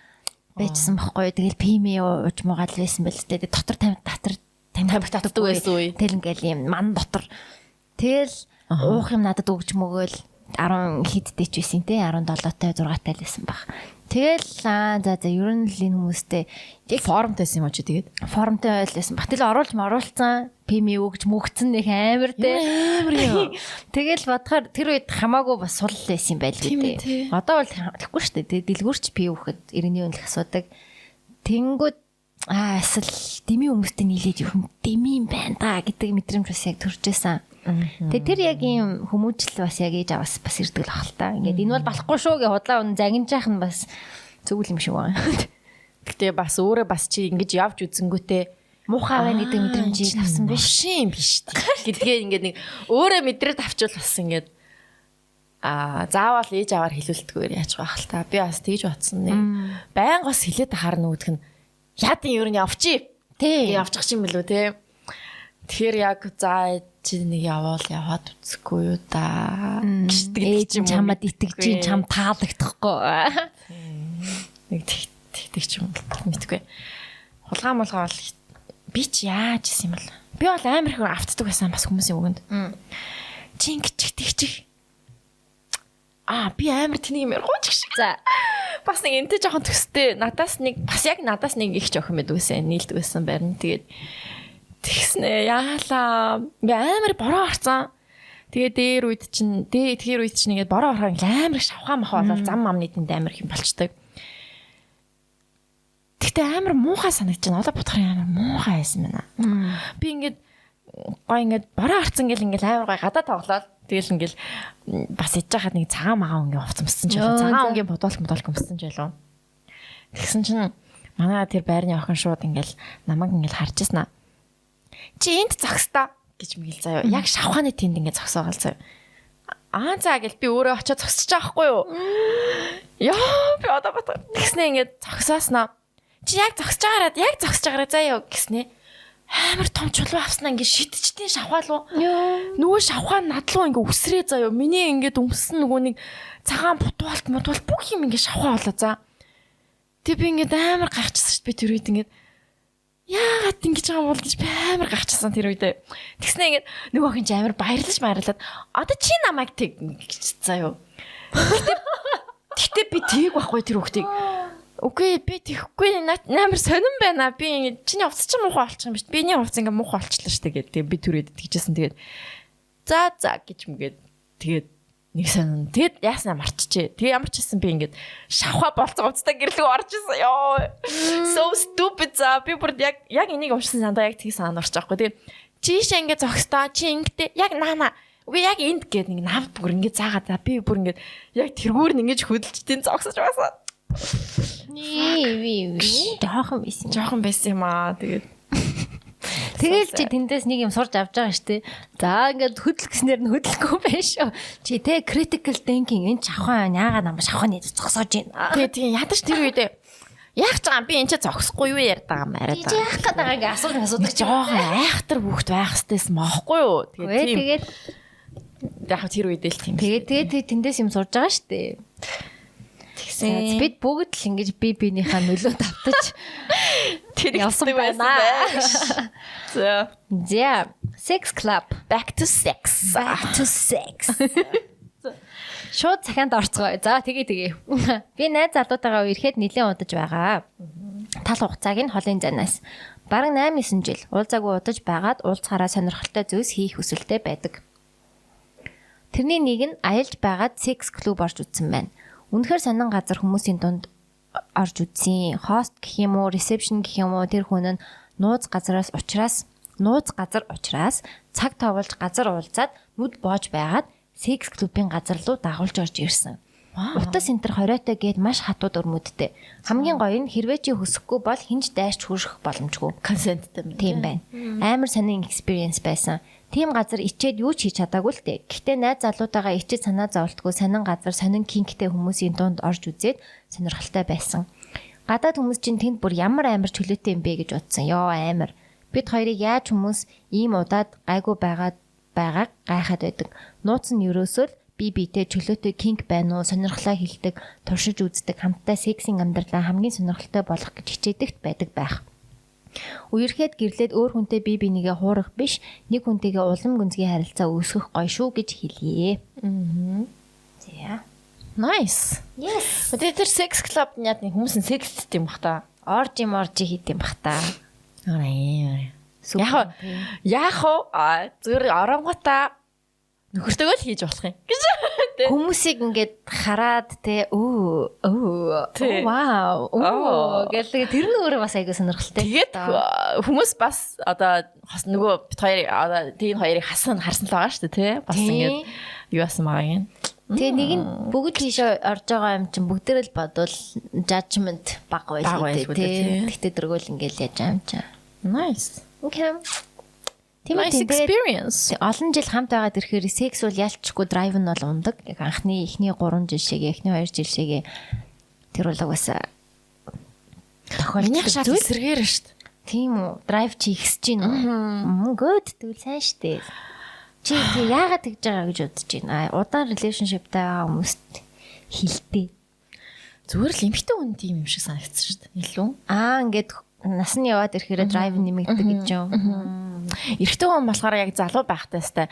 байжсан байхгүй юу? Тэгэл пими ууж муугаал байсан байл тэ. Дотор тамхи байсан үе. Тэгэл ингээл юм ман дотор. Тэгэл уух юм надад өгч мөгөөл 10 хидтэй ч байсан те 17-тай 6-тай л байсан баг. Тэгэл за ер нь л энэ хүмүүстэй яг формтой байсан юм аа чи тэгээд формтой байлсан. Батал оруулсан пими өгч мөгцөн нэг амар те. Амар юм. Тэгэл бодохоор тэр үед хамаагүй бас сул байсан юм байл үү те. Одоо бол тэгэхгүй шүү дээ. Дэлгүүрч пи өгөхөд 90-ийн үнэлэх асуудаг. Тэнгүүд эсвэл дими хүмүүстэй нийлээд юу юм дими юм байна да гэдэг мэдрэмж бас яг төрж байсан. Тэгээ тэр яг ийм хүмүүжил бас яг ээж аваас бас ирдэг л ахал та. Ингээд энэ бол болохгүй шүү гэж худлаа унн загинжаах нь бас зөвл юм шиг байна. Гэтэ бас өөрөө бас чи ингэж явж үзэнгүүтээ муухай байна гэдэг мэдрэмжийг авсан биш юм биш гэдгээ ингээд нэг өөрөө мэдрээд авчвал бас ингээд заавал ээж аваар хэлүүлдэггүй яаж байх л та. Би бас тэгж бодсон нэг байн гос хэлээд харна үүдх нь яадын ер нь явчих. Тий. Явчих юм билүү те. Тэгэхээр яг за чи нэг яваад үзэхгүй юу да. Ээж чамд итгэж чинь чам таалагдахгүй. Нэг тэгдэг ч юм мэдгүй. Хулгай бол би ч яаж исэн юм бол. Би бол амар их автдаг байсан бас хүмүүсийн үгэнд. Чи ингэчих тэгчих. Би амар тэнийг юм яргууч шиг. За бас нэг энтэй жоохон төстэй. Надаас нэг их жоох юм байдгүйсэн. Нийлдэг байсан байрна. Тэгээд тэгснэ яалаа. Би амар бороо орцсон. Тэгээд тэр үед чинь ингээд бороо орохоо амар шавхаа мах болол зам амны тэнд амар их юм болчдөг. Гэхдээ амар муухай санагдаж байна. Одоо бодохоор амар муухай байсан байна. Би ингээд бороо харцсан гэл ингээд амар гой гадаа тоглоод тэгэл ингээд бас иж хахад нэг цагаан магаан өнгийн хувцас өмссөн ч байлаа. Цагаан өнгийн бодолк өмссөн ч байлаа. Тэгсэн чинь манай тэр байрны охин шууд ингээд намайг ингээд харж ирсэн аа. Чи энд зогсдоо гэж мэгэл заяа. Яг шавхааны тэнд ингээд зогсоогоо заяа. Аа за гэл би өөрөө очиод зогсож байгаа байхгүй юу? Яа би одоо бат. Тэгснэ ингээд зогсоосноо. Чи яг зогсож байгаараа заяа гэснэ. Амар том чулуу авснаа ингээд шидчдийн шавхаа лу. Нөгөө шавхаа над руу ингээд үсрээ заяа. Миний ингээд өмсөн нөгөө нэг цагаан бутуулт бүх юм ингээд шавхаа болоо за. Тэг би ингээд амар гайхчихсан шүү дээ. Би тэр үед ингээд яагаад ингэж байгаа бол гэж амар гайхчихсан тэр үедээ. Тэгснэ ингээд нөгөө хин ч амар баярлаад одоо чи намайг тэг гэж заяа. Гэтэ би тийг байхгүй тэр хүүхдийг. Үгүй би тэхгүй амар сонирн байна. Би ингэ чиний хувцас чинь муухай болчих юм биш. Биний хувцас ингээ муухай болчихлоо шүү дээ. Тэгээ би түрээд тэгжсэн. Тэгээд за гэж мгээд тэгээд нэг сонирн. Тэгэд яаснаа марччихээ. Тэгээ ямар ч хэлсэн би ингээд шавхаа болцоо хувцастай гэрлэг орж исэн. Ёо. So stupid за би бүр яг энийг уншсан сандаа яг тгий санаа орчих واخгүй. Тэгээд чишээ ингээ зогстоо чи ингэдэ яг наана. Үгүй яг энд гээд нэг навд бүр ингээ заагаад би бүр ингээ яг тэргүүр нь ингэж хөдөлж тийм зогсож байсан. Жоохон байсан юм аа. Тэгэл чи тэндээс нэг юм сурж авч байгаа штэ. За ингээд хөдөлөх гэснээр нь хөдөлгөө байш. Чи те critical thinking энэ шавхаа яагаад намайг шавхааны зогсоож байна. Тэгээ ядаж тэр үедээ яах ч юм би энэ ч зогсохгүй юу яриад байгаа юм арай та. Чи яах гээд байгаа ингээ асуудаг жоохон айхтар хүүхд байх хэвчээс маахгүй юу. Тэгээд яг тэр үедээ л тийм. Тэгээд тэндээс юм сурж байгаа штэ. Тэгсэн. Бид бүгд л ингэж бинийхээ нөлөө давтаж тэр явсан байна. За. Sex club. Back to sex. Шууд цахианд орцгоо. За тэгээ. Би найз залуутайгаа ирэхэд нэлээд удаж байгаа. Тал хугацааг нь холын занаас бараг 8-9 жил уулзаагүй удаж байгаад уулзахаараа сонирхолтой зүйлс хийх хүсэлтэй байдаг. Тэрний нэг нь аялж байгаад sex club орж үзсэн байна. Үнэхээр сонин газар хүмүүсийн дунд орж үзсэн. Хост гэх юм уу, ресепшн гэх юм уу тэр хүн нь нууц газар учраас цаг тооволж газар уулзаад нүд боож байгаад секс клубын газар руу дагуулж орж ирсэн. Утас энтер хориотой гээд маш хатууд өрмөдтэй. Хамгийн гоё нь хэрвээ чи хүсэхгүй бол хинж дайрч хүрэх боломжгүй. Консенттэй юм. Тийм байна. Амар сонин experience байсан. Тийм газар ичээд юу ч хийж чадаагүй л дээ. Гэхдээ найз залуутайгаа ичээд санаа зовлтгүй сонин газар сонин кингтэй хүмүүсийн дунд орж үзээд сонирхолтой байсан. Гадаад хүмүүс чинь тэнд бүр ямар амар чөлөөтэй юм бэ гэж бодсон. Йоо амар. Бид хоёрыг яаж хүмүүс ийм удаад гайгүй байгааг гайхаад байдаг. Нууц нь ерөөсөө биетэй чөлөөтэй кинг байна уу, сонирхлоо хилдэг, туршиж үздэг, хамтдаа сексийн амьдралаа хамгийн сонирхолтой болгох гэж хичээдэгт байдаг байх. Үерхэд гэрлээд өөр хүнтэй бие бинийгээ хуурах биш, нэг хүнтэйгээ улам гүнзгий харилцаа үүсгэх гоё шүү гэж хэлье. За. Nice. Yes. Тэр sex club няд нэг хүмүүс нь секс хийм бах та. Орж хийм бах та. Яг зүгээр оронгуудаа нөхөртөөгөө л хийж болох юм гэж. Хүмүүсийг ингээд хараад те вау гэдэг тэр нь өөрөө бас айгүй сонирхолтой. Тэгээд хүмүүс бас одоо нөгөө бит хоёрыг одоо тийм хоёрыг харсан л байгаа шүү дээ тий. Бас ингээд юу асан байгаа юм. Тэгээ нэг нь бүгд тийшээ орж байгаа юм чинь бүгдээрээ л бодвол judgment бага байлгүй тий. Тэгтээ дөргөөл ингээд яаж байгаа юм чинь. Nice. Okay. Nice experience. Олон жил хамт байгаад ирэхээр секс бол ялчгүй драйв нь бол ундаг. Яг анхны эхний 3 жил шигээ, эхний 2 жил шигээ тэр бол угаасаа тохиолдох шал эсэргээр шүү дээ. Тийм үү? Драйв чи ихсэж гин үү? Good тэгвэл сайн шүү дээ. Чи яагаад тэгж байгаа гэж бодож байна? Удаан relationship-тай байгаа хүмүүст хилтэй. Зүгээр л эмхтэй хүн тийм юм шиг санагдсан шүү дээ. Илүү. Ингээд нас нь яваад ирэхээр драйв нэмэгддэг гэж юм. Эрэгтэй хүн болохоор яг залуу байхтай өстэй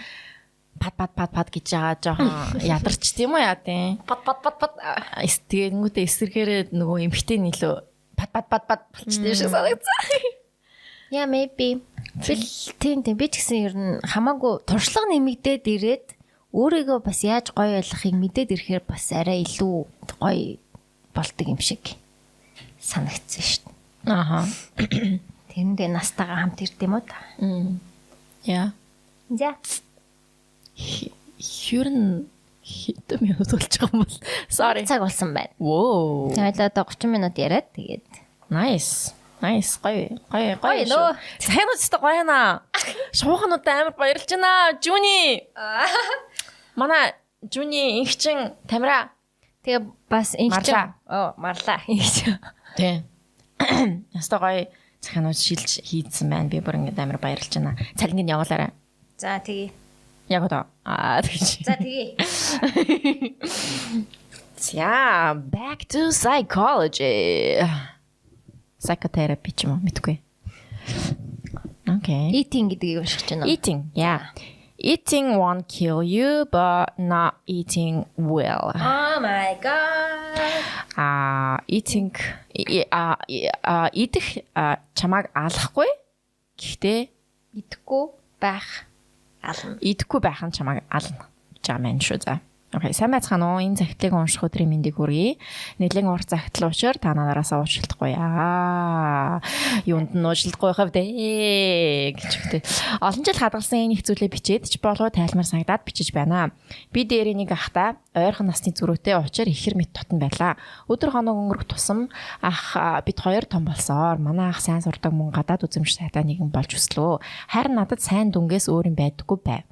пад гэж байгаа жоохон ядарч тийм үү яа тийм. Пад. Тэгэнгүүтээ эсэргээрээ нөгөө эмхтэй нэлөө пад болчтой шиг санагдсан. Yeah, maybe. Тийм би ч гэсэн ер нь хамаагүй туршлага нэмэгдээд ирээд өөрийгөө бас яаж гоё ойлгохыг мэдээд ирэхээр бас арай илүү гоё болдог юм шиг санагдсан шүү дээ. Аха. Тэрэндээ настайгаа хамт ирд юм уу та? Яа. За. Хөрн хэдэн минут болж байгаа юм бол. Sorry. Цаг болсон байна. Воо. Тэгээд одоо 30 минут яриад тэгээд. Nice. Гоё. нөө. Цайнууд ч гоё наа. Шуухануудаа амар баярлж байна. Жуни. Манай Жуни инхчин Тамира. Тэгээ бас Марлаа. Марлаа. Ингэж. Тий. Яста гоё цахинууд шилж хийдсэн байна. Би бүр ингээд амар баярлж байна. Цалингийн явуулаарай. За тэгээ. Яг одоо. Тэгэж. За тэгээ. Yeah, back to psychology. Psychotherapy ч юм уу мэдгүй. Okay. Eating гэдгийг уншиж байна. Eating. Yeah. Eating won't kill you, but not eating well. Oh my god. Eating идэх чамааг алахгүй. Гэхдээ Идэхгүй байх ална. идэхгүй байх нь чамааг ална. Жаа мэн шүү за. Окей, сайн байцгаана уу? Энэ захидлыг унших өдрийн мэндийг хүргэе. Нэлээд ур захидал учраас та надараасаа уучлахгүй яа. Юунд нь уучлахгүй байхав дээ гэж үгтэй. Олон жил хадгалсан энэ их зүйлээ бичээд ч болоо тайлмар санагдаад бичиж байна. Би дээр нэг ахта ойрхон насны зүрөөтэй уучаар ихэр мэд тотон байлаа. Өдөр хоног өнгөрөх тусам ах бид хоёр том болсоор манай ах сайн сурдаг мөн гадаад үзэмж сайтай нэгэн болж өслөө. Харин надад сайн дүнгээс өөр юм байдаггүй байв.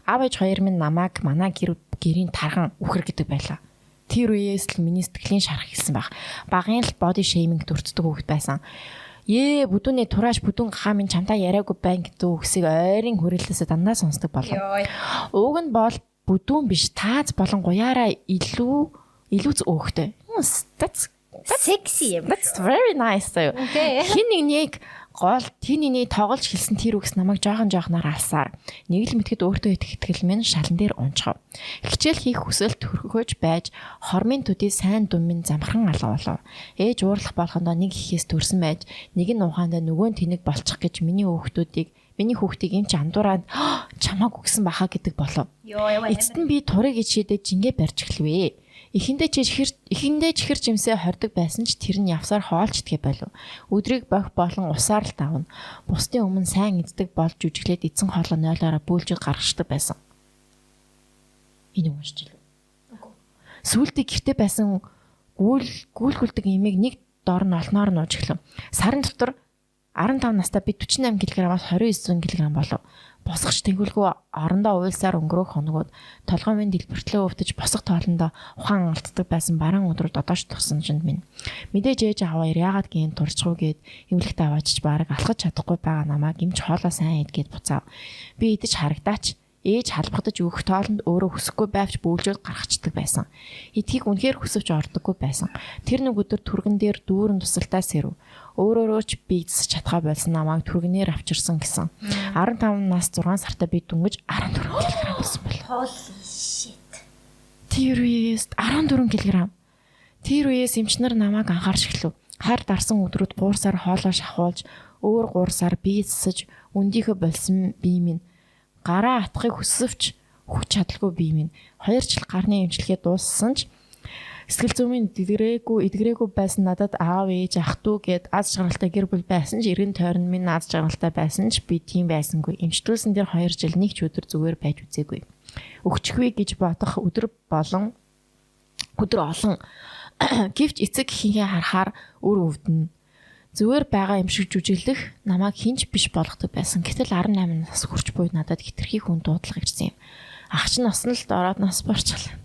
Аав ээж хоёр минь намайг манай гэрийн тархан үхэр гэдэг байлаа. Тэр үеэс л миний сэтгэлийн шарах хэлсэн баг. Багын л body shaming дурддаг хүүхэд байсан. Бүдүүний турааш бүдүүн гахаа минь чамтай яриаггүй байна гэдэг үгсийг ойрын хүрээлэлээс дандаа сонсдог болов. Уг нь бол бүдүүн биш тааз болон гуяараа илүү зөөхтэй. That's Sexy юм. That's very nice. Хин нэг гол тний тоглож хэлсэн тэр үгс намайг жоохноор алсаар нэг л мэтгэд өөртөө итгэл минь шалан дээр унчгав. Хичээл хийх хүсэл төрхөж байж хормын төдий сайн дүмэн замхан алга болов. Ээж уурлах болохондоо нэг ихээс төрсөн байж нэг нь ухаандаа нөгөө нь тэнэг болчих гэж миний хүүхдийг энэ ч андуураад чамааг үгсэн баха гэдэг болов. Эцэст нь би турыг гэж шийдэж жингээ барьж эхлэвэ. Эхэндээ чихэр жимсээ хордог байсан ч тэр нь явсаар хоолч идэх болов. Өдрийг бох болон усаар л давна. Бусдын өмнө сайн иддэг болж жүжиглээд эцэн хоолоо нойлоороо бөөлжөд гаргаждаг байсан. Энэ уншиж илүү. Сүүлдээ гэрте байсан гүйлгүлдэг имийг нэг дор нь олноор нууж эхлэв. Сарын дотор 15 настай би 48 кг-аас 29 кг болов. Босгоч тэнгүүлгүй орондоо уйлсаар өнгөрөх хоногуд толгой минь дэлбэртлээ өвдөж босох тоолондоо ухаан алддаг байсан бараан өдрүүд одооч туссан жинд минь. Мэдээж ээж аваа яагаад гин турчгүй гэд эмнэлэгт аваачиж бараг алхаж чадахгүй байгаа намайг эмч хоолоо сайн идгээд буцаав. Би идэж харагдаач ээж халбагдаж өгөх тоолонд өөрөө хүсэхгүй байвч бөөлжөд гаргацдаг байсан. Эдгийг үнэхээр хүсвч ордоггүй байсан. Тэр нэг өдөр түргэн дээр дүүрэн тусалтаа сэрв. Өөрөөрөө ч би эзсэж чадхаа болсон намайг түргэнээр авчирсан гэсэн. 15 нас 6 сартаа би дүнгэж 14 кг болсон байл. Holy shit. Тэр үеэс 14 кг. Тэр үеэс эмч нар намайг анхаарч эхлэв. Хар дарсан өдрүүд гуурсаар хоолоо шахуулж, өөр гуурсаар би эзсэж, өндийнхөө болсон бие минь гараа атахыг хүсвч хүч чадалгүй бие минь 2 жил гарны эмчилгээ дууссан ч сэтгэл зүйн эдгэрээгүй байсан надад аав ээж ах トゥ гэд аз жаргалтай гэр бүл байсан ч эргэн тойрон минь аз жаргалтай байсан ч би тийм байсангүй. Эмчтүүлсэн дээр 2 жил нэг ч өдөр зүгээр байж үзээгүй. Өгчихвээ гэж бодох өдөр олон гэвч эцэг хийхээ харахаар үр өвдөн. Зүгээр байгаа юм шиг жүжиглэх намайг хинч биш болгодог байсан. Гэтэл 18 нас хүрч буй надад хитрхи хүн дуудлага ирсэн юм. Ах чинь осно л дороод нас барчглаа.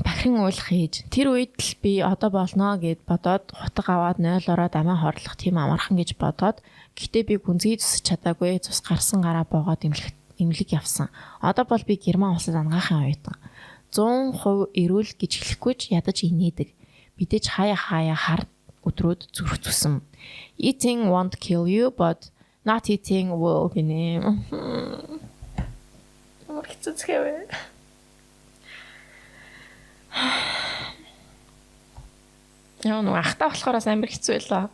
Бахрин уйлах хийж тэр үед л би одоо болно гэд бодоод хутга аваад нойлороо дамаа хорлох тийм амархан гэж бодоод гэтээ би гүнзгий зүсэж чадаагүй цус гарсан гараа боогоод имлэг явсан. Одоо бол би Герман улсад ангахын оюутан. 100% эрүүл гэж хэлэхгүй ч ядаж инээдэг. Мэдээж хаяа хар өдрөөд зүрх зүсэн. Eating won't kill you but not eating will гинэ. Хэцүүцгээвэ. Яа нэг ахтаа болохоор амар хэцүү байлаа.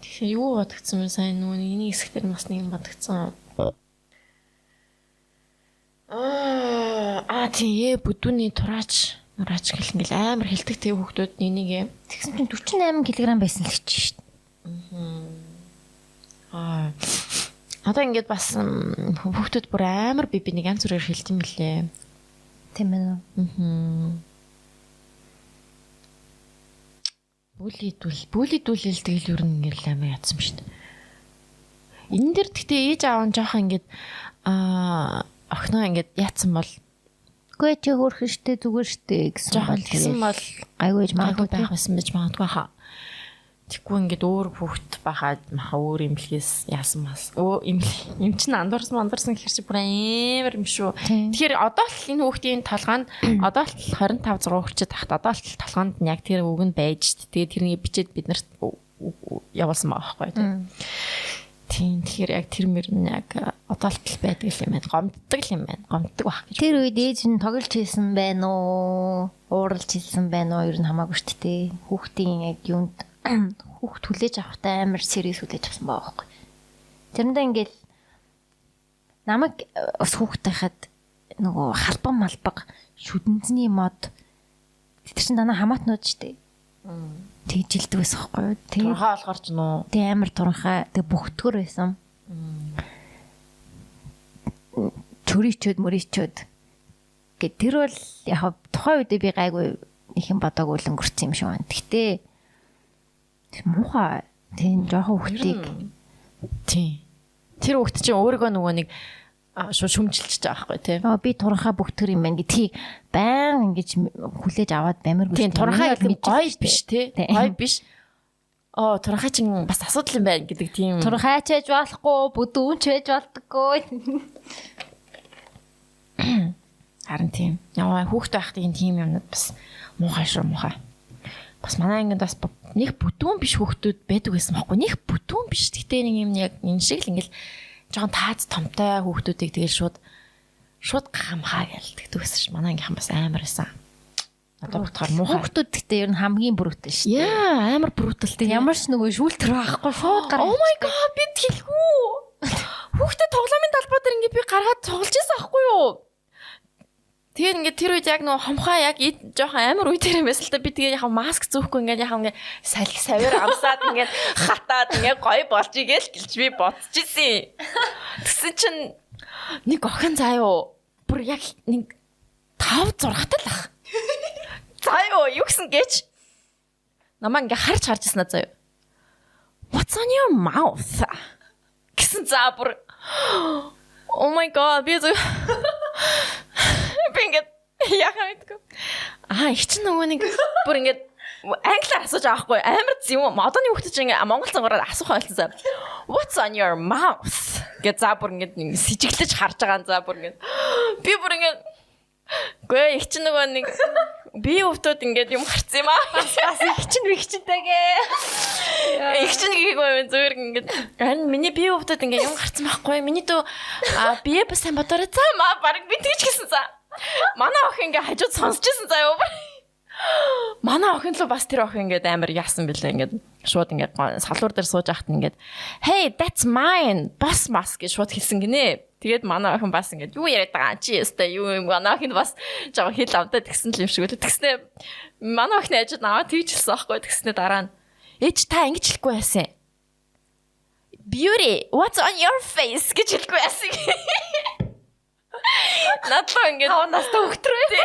Тэгэхээр юу бодогдсон бэ сайн нөгөө нэг хэсгээр бас нэг юм бодогдсон. Тийм бүдүүний тураач Нураач гэл ингээл амар хилдэг тэг хүүхдүүд энийг тэгсэн чинь 48 кг байсан л гэж шүү дээ. Одоо ингээд бас хүүхдүүд бүр амар би нэг янз бүрээр хилдэг юм лээ. Тийм ээ. Бүлидүүлэл тэгэл ер нь ингээл амар ядсан шүү дээ. Энэ дэр гэхдээ ээж аав нь жоохон ингээд охиноо ингээд яатсан бол үгүй чи хөөрхөн штэ зүгээр штэ гэсэн жоохон тэгсэн бол айгүй магадгүй байх байсан байж магадгүй хаа. Тэггүй ингээд өөр хүүхд байхад маха өөр имлгээс яасан мас. Им чинь андарсан гэхэр чи бүр амар юм шүү. Тэгэхээр одоо л энэ хүүхдийн толгойд одоо л 25 6 хүрчээд тахт одоо л толгойд нь яг тэр үг нь байж штэ. Тэгээд тэрнийг бичээд бид нарт явуулсан байгаа байхгүй тийм. Тийм тэгэхээр яг тэр мөр нь яг одоолтол байдаг юм байна. Гомддог юм байна. Гомддог байх гэж. Тэр үед ээж нь тоглож хийсэн байна уу? Ууралж хийсэн байна уу? Ер нь хамаагүй шүү дээ. Хүүхдийн яг юунд хүүхд хүлээж авахтай амар сериэс хүлээж авсан байгаа байхгүй. Тэрэндээ ингээл намайг бас хүүхдтэй хаад нөгөө халбан малбаг шүдэнцний мод тэр чинь дана хамаатнууд шүү дээ. Тэг жилдэг байсан байхгүй юу? Туранхаа болохоор ч нөө. Тэг амар туранхаа тэг бүхтгөр байсан. Чөрийчөөд мөрийчөөд. Гэт тэр бол яг тухайн үедээ би гайгүй их юм бодоагүй л өнгөрсөн юм шиг байна. Гэтэ муухай тийм жоохон хүүхдийг тийм. Тэр хүүхд чинь өөрийгөө нөгөө нэг шүмжилж байгаа байхгүй тий. Би туранхаа бүхтгэр юм байна гэдгийг баян ингэж хүлээж аваад баймиргүй. Тийм туранхаа гэдэг гоё биш тий. Гоё биш. Туранхаа чинь бас асуудал юм байна гэдэг тийм. Туранхаа ч ээж болохгүй, бүдүүн ч ээж болдоггүй. Харин тийм. Яваа хүүхд байхад энэ тийм юмнууд бас муухай шүү муухай. Бас манай ангид бас нэг бүдүүн биш хүүхдүүд байдаг байсан байхгүй. Нэг бүдүүн биш. Гэтэ нэг юм яг энэ шиг л ингээл жоохон таац томтой хүүхдүүдийг тэгэл шууд гамхаа гэлдэг гэсэн ш. Манай ангийнхан бас амар байсан. Одоо бодохоор муухай. Хүүхдүүд гэхдээ ер нь хамгийн бүрүүтэй ш. Яа, амар бүрүүтэй. Ямар ч нөгөө шүүлтэр байхгүй шууд гараа. Oh my god, би хэлгүй. Хүүхдэд тоглоомын талбай дээр ингээд би гараад тоглож байсан аахгүй юу? Тэгээд ингээд тэр үед яг нөгөө хомхоо яг жоохон амар үе дээр юм байсан л та би тэгээд яг маск зөөхгүй ингээд яг ингээд савир амсаад ингээд хатаад ингээд гоё болж игээл гэлж би бодож ирсэн. Тэгсэн чинь нэг охин заяо бүр яг нэг 5 6 тал ах. Заяо юу гэсэн гэж намаа ингээд харж ирсэн заяо. What's on your mouth? Гэсэн заа бүр oh my god би ингээд яхаа мэдгүй. Их ч нөгөө нэг бүр ингээд англиар асууж байгаа хгүй амар юм. Одооны хүүхд чинь ингээд монгол цагаараа асуух ойлцсон. What's on your mouth? Гэж за бүр ингээд сэжиглэж харж байгаа за бүр ингээд би бүр ингээд гүй их ч нөгөө нэг би өвтөд ингээд юм харцсан юм аа. Бас их чинтэйгээ. Их чинь гээгүй зүгээр ингээд харин миний би өвтөд ингээд юм харцсан байхгүй. Миний дөө бие бас сайн бодорой за маа баг би тэгж гисэн за. Манай охин ингээ хажууд сонсч ирсэн заяа. Манай охин л бас тэр охин ингээ амар яасан бэлээ ингээ шууд ингээ салуур дээр сууж ахт ингээ hey that's mine бас мас гэж шууд хэлсэн гинэ. Тэгээд манай охин бас ингээ юу яриад байгаа чи өстэй юу юм манай охин бас жоо хэл авдаа тэгсэн л юм шиг үлээ. Тэгснэ манай охины ажид наваа тэгжэлсэн аахгүй. Тэгснэ дараа нь ээж та ингэж хэлэхгүй байсан. Beauty what's on your face гэж хэлэхгүй байсан. Надлаа ингээд 5 настай хөгтрөө.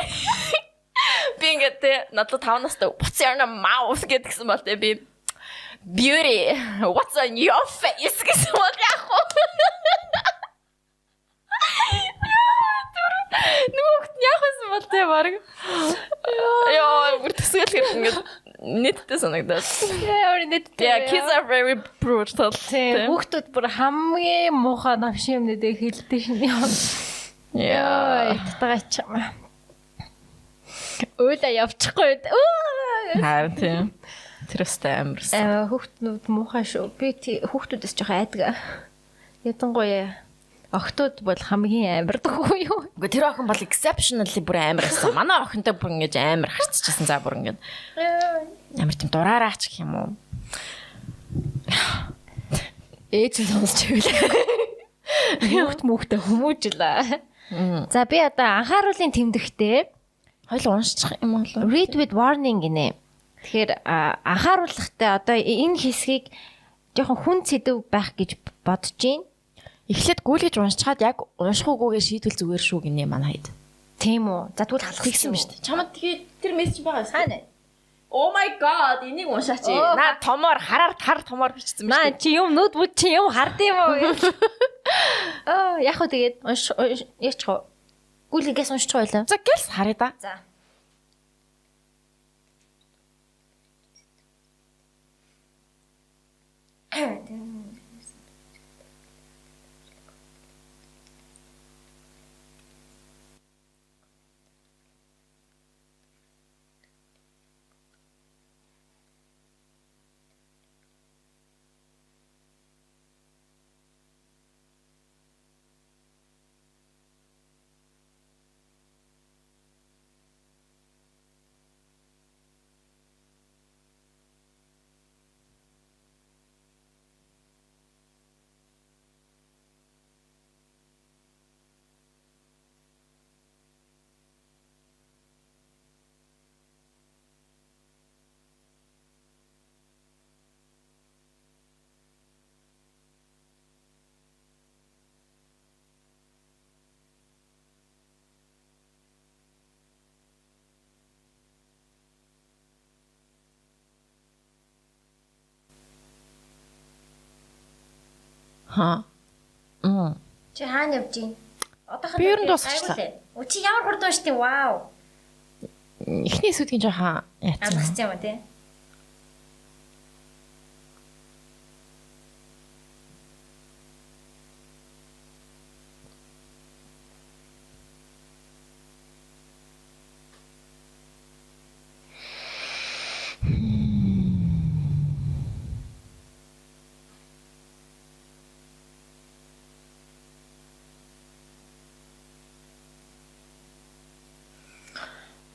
Би ингээд надлаа 5 настай what's your mouth гэдгсэн бол би beauty what's on your face гэсэн бол яг хоо. Нүгт яхасан бол тэ баг. Яа бүр төсөөл ингээд нэттэй санагдаад. Яа нэттэй. Yeah, kids are very brutal. Хүүхдүүд бүр хамгийн муухай навшин юмнуудыг хэлдэг шин. Яа, татгаач юм. Өөдөө явчихгүй. Харин тийм. Тэрстэй амарсан. Хүүхдүүд муухай шүү. Би хүүхдүүдээс жоох айдаг. Ядангуяа охтууд бол хамгийн амардаг юу? Үгүй тэр охин бол exceptionally бүр амарсан. Манай охинтой бүр ингэж амар харцчихсан за бүр ингэж. Амар тийм дураараач гэх юм уу? Ээж нь сонсч байвал. Хүүхд мөхтэй хүмүүжлээ. За би одоо анхааруулын тэмдэгтээ Хоёул уншчих юм болов. Read with warning гинэ. Тэгэхээр анхааруулгатай одоо энэ хэсгийг жоохон хүн сэдв байх гэж бодож байна. Эхлээд гүйлгэж уншчихад яг унших уугүйгээ шийдвэл зүгээр шүү гинэ манай хэд. Тийм үү. За тэгвэл халах Тэгсэн ба шүү дээ. Чамд тэгээд тэр мессеж байгаа юм. Хаана? Oh my god, энийг уншаач. Наа томоор хар томоор бичсэн юм Наа чи юм нүд бүд чи юм хард юм уу? Яг хөө тэгээд яачих вэ? Гүйлгээс уншчих байлаа. За гэлс харъя да. За. Ха. Чи хаана явж гин? Одоохон Би ер нь дуусчихлаа. Чи ямар хурд уншдیں۔ Вау. Эхний сүдгийн жоохон яатсан. Амгасч юм тий.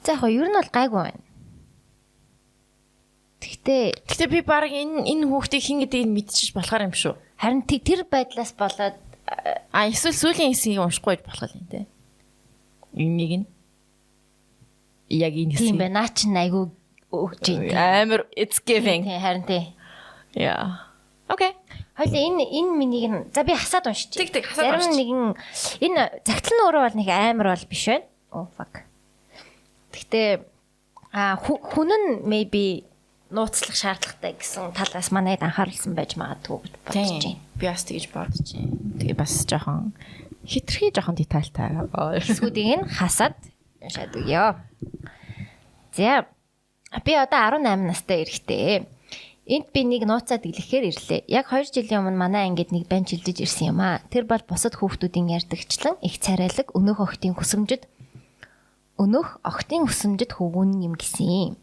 За яг ер нь бол гайгүй байна. Гэхдээ би баг энэ хүүхдийг хин гэдгийг мэдчихэж болохоор юм шүү. Харин тэр байдлаас болоод Эсвэл сүүлийн хэсгийг уншихгүй болох юм те. Энийг нь яг энэ тийм байна. Наа чи айгүй өгч юм. Амар it's giving. Тийм харин тий. Yeah. Okay. Хоёул энэ минийг нь за би хасаад уншчих. Тэг хасаад Зарим уншчих. нэгэн энэ загтал нь өөрөө бол нэг амар бол биш байна. Oh fuck. Гэхдээ хүн нь maybe нууцлах шаардлагатай гэсэн талаас манайд анхааруулсан байж магадгүй гэж бодож байна. Би бас тэгж бодож байна. Тэгээ бас жоохон хитрхи жоохон детальтай. Сүүдийг нь хасаад уншаад өгье. За би одоо 18 настай эрэгтэй. Энд би нэг нууцаа дэглэхээр ирлээ. Яг 2 жилийн өмнө манай ангид нэг банд шилжиж ирсэн юм аа. Тэр бол бусад хүүхдүүдийн ярьдагчлан их царайлаг өнөөх охтын өсөмжөд хөвгүүн юм гисэн юм.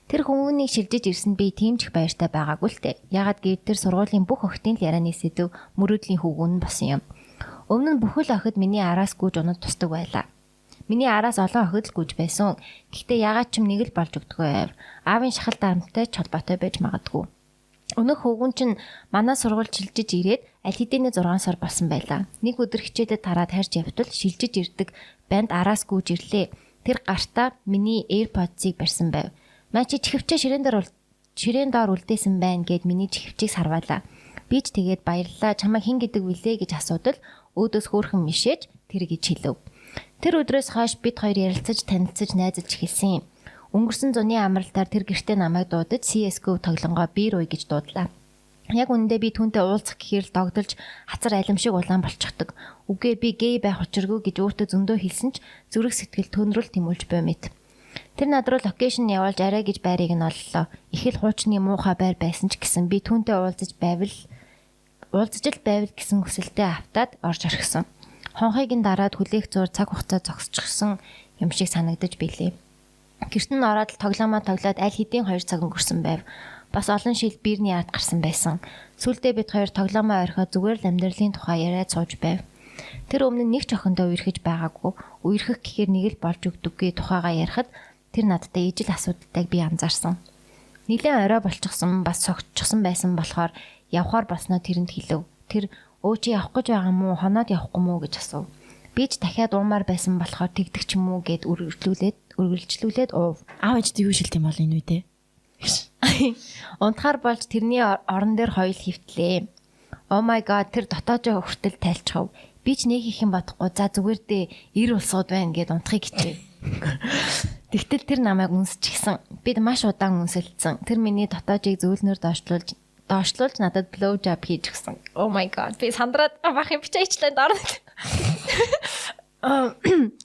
Тэр хүмүүнийг шилжиж ирсэнд би тиймч баяртай байгаагүй л дээ. Ягаад гэвэл тэр сургуулийн бүх охтын л ярианы сэдв мөрөөдлийн хөвгүүн болсон юм. Өмнө нь бүхэл охид миний араас гүйж унаад тусдаг байлаа. Миний араас олон охид л гүйж байсан. Гэхдээ ягаад ч юм нэг л болж өгдөггүй байв. Аавын шахал дарамттай ч холбоотой байж магадгүй. Өнөөх хөвгүүн чинь манай сургууль шилжиж ирээд аль хэдийн 6 сар болсон байлаа. Нэг өдөр хичээдэд тараад харж явтал шилжиж ирдэг банд араас гүйж ирлээ. Тэр гартаа миний AirPods-ыг барьсан байв. Маа чи чихвчээ ширээн доор үлдээсэн байна гэд миний чихвчийг сарвалаа. Би ч тэгээд баярлалаа. Чамаа хэн гэдэг вүлээ гэж асуудал өөдөөс хөөрхөн мишээж тэр гэж хэлв. Тэр өдрөөс хойш бид хоёр ярилцаж, танилцаж, найзалж эхэлсэн юм. Өнгөрсөн зуны амралтаар тэр гэртээ намайг дуудаж CS:GO тоглонгоо бир уй гэж дуудлаа. Яг үнэндээ би түүнтэй уулзах гэхээр л догдолж хацар алим шиг улаан болчихдог. Үгүй би гей байх учиргүй гэж өөртөө зөндөө хэлсэн ч зүрх сэтгэл төнрөл тэмүүлж буй мэт. Тэр над руу локейшн явуулж арай гэж байрыг нь оллоо. Их л хуучны муухай байр байсан ч гэсэн би түүнтэй уулзаж л байвал гэсэн хүсэлтэд автаад орж орхисон. Хонхыг нь дараад хүлээх зур цаг хугацаа зогсчихсон юм шиг санагдаж билээ. Гэрт нь ороод тоглоомоо тоглоод аль хэдийн 2 цаг өнгөрсөн байв. Бас олон шил биерний ард гарсан байсан. Сүүлдээ бид хоёр тоглоомоо орхиод зүгээр л амьдралын тухай яриад сууж байв. Тэр өмнө нэг ч охиндоо үерхэж байгаагүй. Үерхэх гэхээр нэг л болж өгдөггүй тухайгаа ярихад тэр надтай ижил асуудалтай би анзаарсан. Нилийн орой болчихсон бас согтчихсон байсан болохоор явхаар болсноо тэрэнд хэлв. Тэр өө чи явах гэж байгаа мó хоноод явахгүй мó гэж асуув. Би ч дахиад уумаар байсан болохоор тэгдэг ч юм уу гэд үргэлжлүүлээд уув. Аав ээжтэй юу шилт юм бол энэ үедээ. Унтахаар болж тэрний орон дээр хоёул хөвтлээ. Oh my god тэр дотоожоо хүртэл тайлчхав. Би ч нэг их юм бодохгүй. За зүгээр дээ ир улсууд байна гэд унтахыг хичээв. Тэгтэл тэр намайг үнсчихсэн. Бид маш удаан үнсэлсэн. Тэр миний дотоожийг зөөлнөр доошлуулж надад blow job хийж гисэн. Oh my god. Би сандраад бах юм бичээчлээ дорно.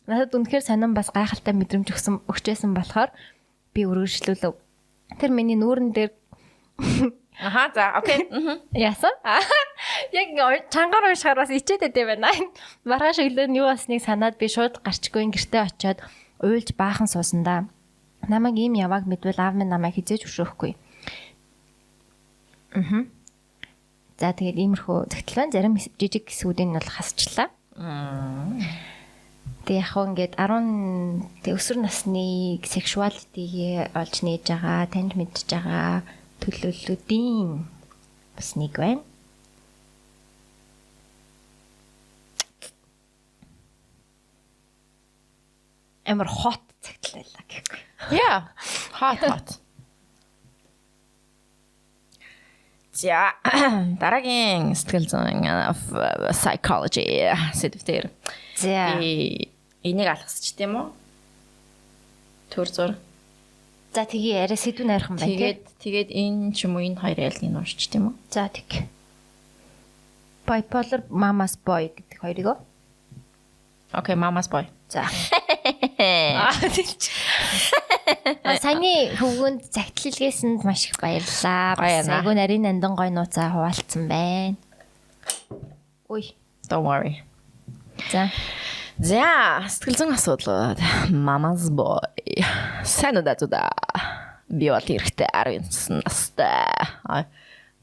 Надад үнэхээр сонирн бас гайхалтай мэдрэмж өгчээсэн болохоор би үргэлжлүүлв. Тэр миний нүүрэн дээр Аха за окей. яасан? Яг чангаар уушгаар бас ичээд байдэ байна. Маргааш өглөө нь юу болсныг санаад би шууд гарчгүй гэртээ очиод уйлж баахан суусандаа. Намайг ийм явааг мэдвэл аав минь намайг хизээж өшөөхгүй. За тэгээд иймэрхүү зэгтлэн зарим жижиг хэсгүүдийг нь бол хасчлаа. Тэг яг хөө ингээд 10 өсвөр насны сексуалитиг олж нээж байгаа, таньж мэдж байгаа төлөөллүүдийн бас нэг байна. Амар хот цагтлаа гэхгүй. Yeah. Hot. За дараагийн сэтгэл зүйн psychology сэдвээр. За энийг алгасч тийм үү? Төр зур. за тэгээ арай сэдв найрхан байна. Тэгээд энэ ч юм уу энэ хоёр ялгийг уншиж тийм үү? За тэг. Bipolar mama's boy гэдэг хоёрыг. Окей, mama's boy. За. Саяны хөвгөнд загтлилгээсэнд маш их баярлалаа. Бас айгүй нарийн нандан гой нууцаа хуваалцсан байна. Ой, Don't worry. за. За, сэтгэл зүйн асуудлууд. Mama's boy. Сайн удаа. Би бол эрэхтэй 19 настай.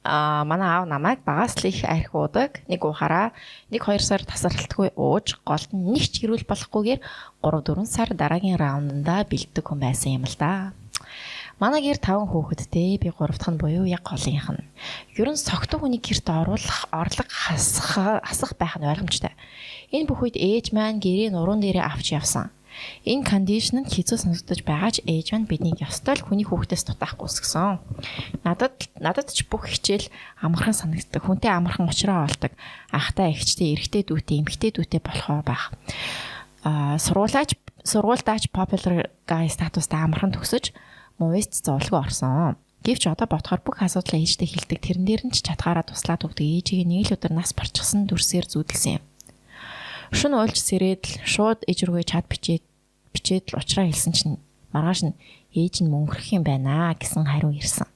Манай аав намайг багаас л их арх уудаг. Нэг ухаараа 1-2 сар тасралтгүй ууж голд нь нэг ч хэрүүл болохгүйгээр 3-4 сар дараагийн раунданда бэлддэг хүн байсан юм л да. Манай гэр 5 хүүхэдтэй, би 3 дахь нь буюу яг голынх нь. Ер нь согтуу хүний гэрт орлого хасах байх нь ойлгомжтой. Энэ бүх үед ээж маань гэрийн уран дээрээ авч явсан. Энэ кондишн нь хэцүү сонсогдож байгаа ч ээж маань биднийг ёстой л хүний хүүхдээс дутаахгүй өсгсөн. Надад ч бүх хичээл амархан санагддаг. Хүнтэй амархан уулзраа болдог. Ахтай эгчтэй, эрэгтэй дүүтэй, эмэгтэй дүүтэй болохоор байх. Сургуультаач popular guy статустай амархан төгсөж мууист зовлого орсон. Гэвч одоо бодохоор бүх асуудлаа ээжтэй хэлдэг. Тэрэн дээр нь ч чатгаараа туслаад өгдөг. Ээжийг нэг л өдөр нас барчихсан дүрсээр зүүдэлсэн юм. Шөнө уйлж сэрээд л шууд ээж рүүгээ чат бичээд л уучраа хэлсэн чинь маргааш нь ээж нь мөнгөрөх юм байна гэсэн хариу ирсэн.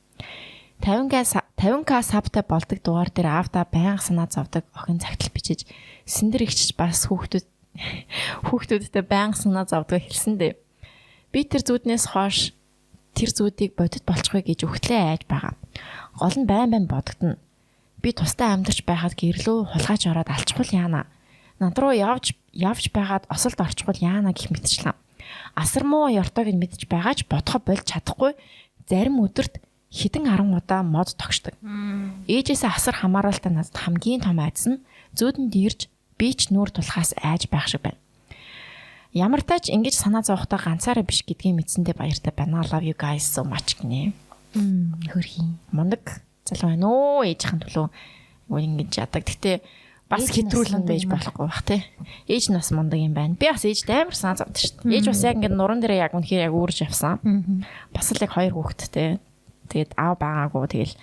50k сабтай болдог дугаар дээр аавда байнга санаа зовдөг охин цагтл бичиж сэндэр ихч бас хүүхдүүдтэй байнга санаа зовдөг хэлсэн дээ. Би тэр зүуднээс хойш тэр зүудийг бодит болчихгүй гэж өгтлээ айж байгаа. Гол нь байн бодогдно. Би тустай амьдарч байхад гэрлөө хулгайч ороод алчхул яана. Над руу явж байгаад осолд орчихвол яана гэх мэтчлээ. Асар муу ёртойг нь мэдж байгаа ч бодохоо болж чадахгүй зарим өдөрт хэдэн 10 удаа мод тогшдог. Ээжээсээ асар хамааруулалтаа надад хамгийн том айдас нь зүүдэнд ирж би ч нүүр тулахаас айж байх шиг байна. Ямар тач ингэж санаа зовхтой ганцаараа биш гэдгийг мэдсэндээ баяртай байна. Love you guys so much гинэ. Хөрхийн. Мундаг залуу байна уу ээжийн төлөө ингэж ядаг. Гэтэ бас хэтрүүлэн байж болохгүй бах тий. Ээж нь бас мундаг юм байна. Би бас ээжтэй амар санаа зовдөг шүү дээ. Ээж бас яг ингэ нуран дээр яг үнэхээр яг үүрж явсан. Бас л яг 2 хүүхэдтэй. Тэгээд аав байгаагүй тэгэл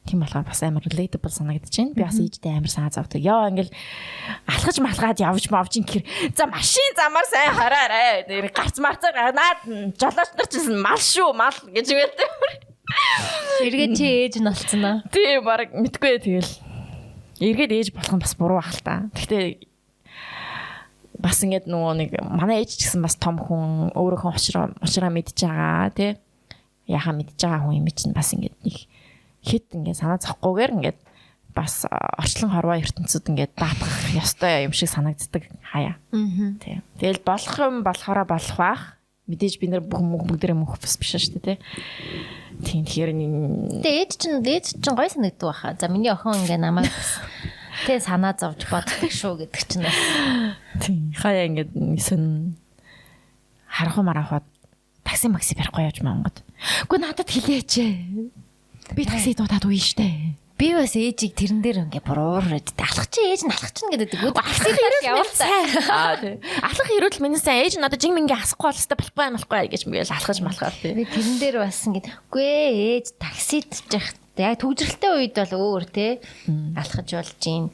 тийм болохоор бас амар relatable санагдаж байна. Би бас ээжтэй амар санаа зовдөг. Яа ингээл алхаж малгаад явж мавж ингээр за машин замаар сайн хараарай. Тэр гарц марцаар наад жолооч нар чинь мал шүү мал гэж үгэлтэй. Эргээд чи ээж нь болцсон аа. Тийм баг мэдгүй тэгэл. Эргээд ээж болох нь бас буруу ах л та. Гэхдээ бас ингэдэг нөгөө нэг манай ээж ч гэсэн бас том хүн өөрөөхөө уучраа мэдж байгаа тий. Яхаа мэдж байгаа хүн юм чинь бас ингэдэг нэг хэд ингэ санаа зовхгүйгээр ингээд бас орчлон хорвоо ертөнцид ингээд даатгах ёстой юм шиг санагддаг хаяа. Тий. Тэгэл болох юм болохоороо болох бах. Мэдээж би нэр бүгдээрээ мөнх бас биш шүү дээ тий. Тийм тэгэхээр ээж чинь гой санагддаг байхаа. За миний охин ингээ намайг Тэ санаа зовж боддог шүү гэдэг чинь. Тийм. Хаяа ингээд нисэн харах марахад такси барихгүй явж Монгод. Үгүй надад хэлээч. Би такси дуудаад уйн штэ. Би бас ээжийг тэрэн дээр ингээ буруур алах чи ээж нь алах чинь гэдэг. Такси явуултаа. Тийм. Алах ирүүл миний сайн ээж надад жин мингээ асахгүй болстой болохгүй гэж мгээл алхаж малхаар тийм. Би тэрэн дээр бас ингээ үгүй ээж таксид жих яг төвжрэлтэй үед бол өөр те алхаж болж гин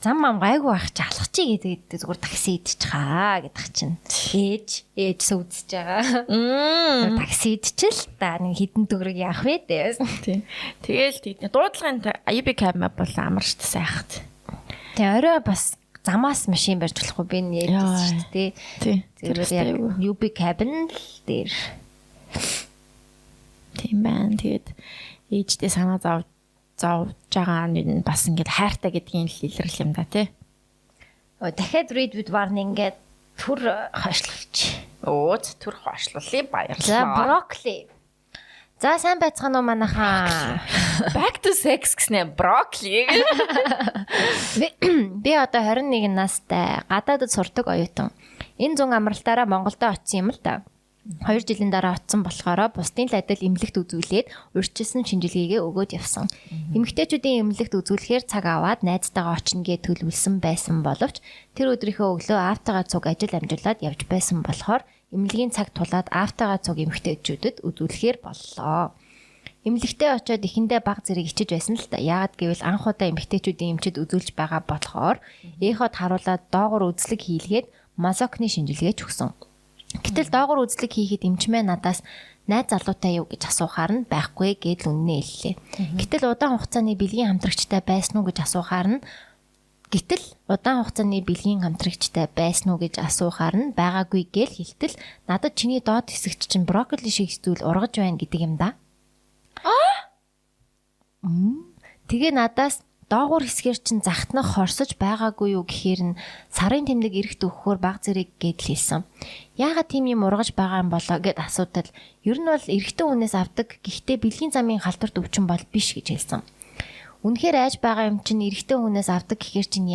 зам гайгүй байх чи алах чи гэдэг зүгээр такси идчих хаа гэдэг чинь ээж сүудэж байгаа. Такси идчихэл та нэг хідэн төгрөг яах вэ дээ. Тийм. Тэгээл дуудлагын IB cab бол амар штэ сайхад. Тэгээ орой бас замаас машин барьж болохгүй би нээдсэн шүү дээ. Тийм. Зэрэг яг UB cabin л дээр. Тийм байна. Тэгээд ээжтэй санаа зовж байгаа нь бас ингээд хайртай гэдгийг илэрлэл юм да тий. Дахиад read with warning гэдэг түр хойшлуулчих. Түр хойшлуулъя баярлалаа. За брокколи. За сайн байцгаана уу манайхаа. Back to sex гэснээр брокколи. Би одоо 21 настай гадаадд сурдаг оюутан. Энэ зүүн амралтаараа Монголдо очсон юм л да. 2 жилийн дараа очсон болохоор бусдын л адил эмнэлэгт үзүүлээд урьдчилсан шинжилгээгээ өгөөд явсан. Эмэгтэйчүүдийн эмнэлэгт үзүүлэхээр цаг аваад найзтайгаа очно гэж төлөвлөсөн байсан боловч тэр өдрийнхөө өглөө аавтайгаа цуг ажил амжуулаад явж байсан болохоор эмнэлгийн цаг тулаад аавтайгаа цуг эмэгтэйчүүдэд үзүүлэхээр боллоо. Эмнэлэгтээ очиод эхэндээ баг зэрэг ичиж байсан л та. Яагад гэвэл анх удаа эмэгтэйчүүдийн эмчид үзүүлж байгаа болохоор эхот харуулаад доогуур үзлэг хийлгээд мазокны шинжилгээч өгсөн. Гэтэл доогуур үзлэг хийхэд эмчмээ надаас найз залуутай юу гэж асуухаар нь байхгүй гэдэл үннээ хэллээ. Гэтэл удаан хугацааны бэлгийн хамтрагчтай байсан уу гэж асуухаар нь байгаагүй гэл хэлтэл надад чиний доод хэсэгт чинь брокколи шиг зүйл ургаж байна гэдэг юм да. Тэгээ надаас доогуур хэсгээр чинь захтнах хорсож байгаагүй юу гэхээр нь сарын тэмдэг эрэхт өгөхөөр баг зэрэг гэдэл хэлсэн. Яагаад тийм юм ургаж байгаа юм болоо гэд асуудал ер нь бол эрэхтэн хүнээс авдаг гэхдээ бэлгийн замын халдварт өвчин бол биш гэж хэлсэн. Үнэхээр айж байгаа юм чинь эрэхтэн хүнээс авдаг гэхээр чинь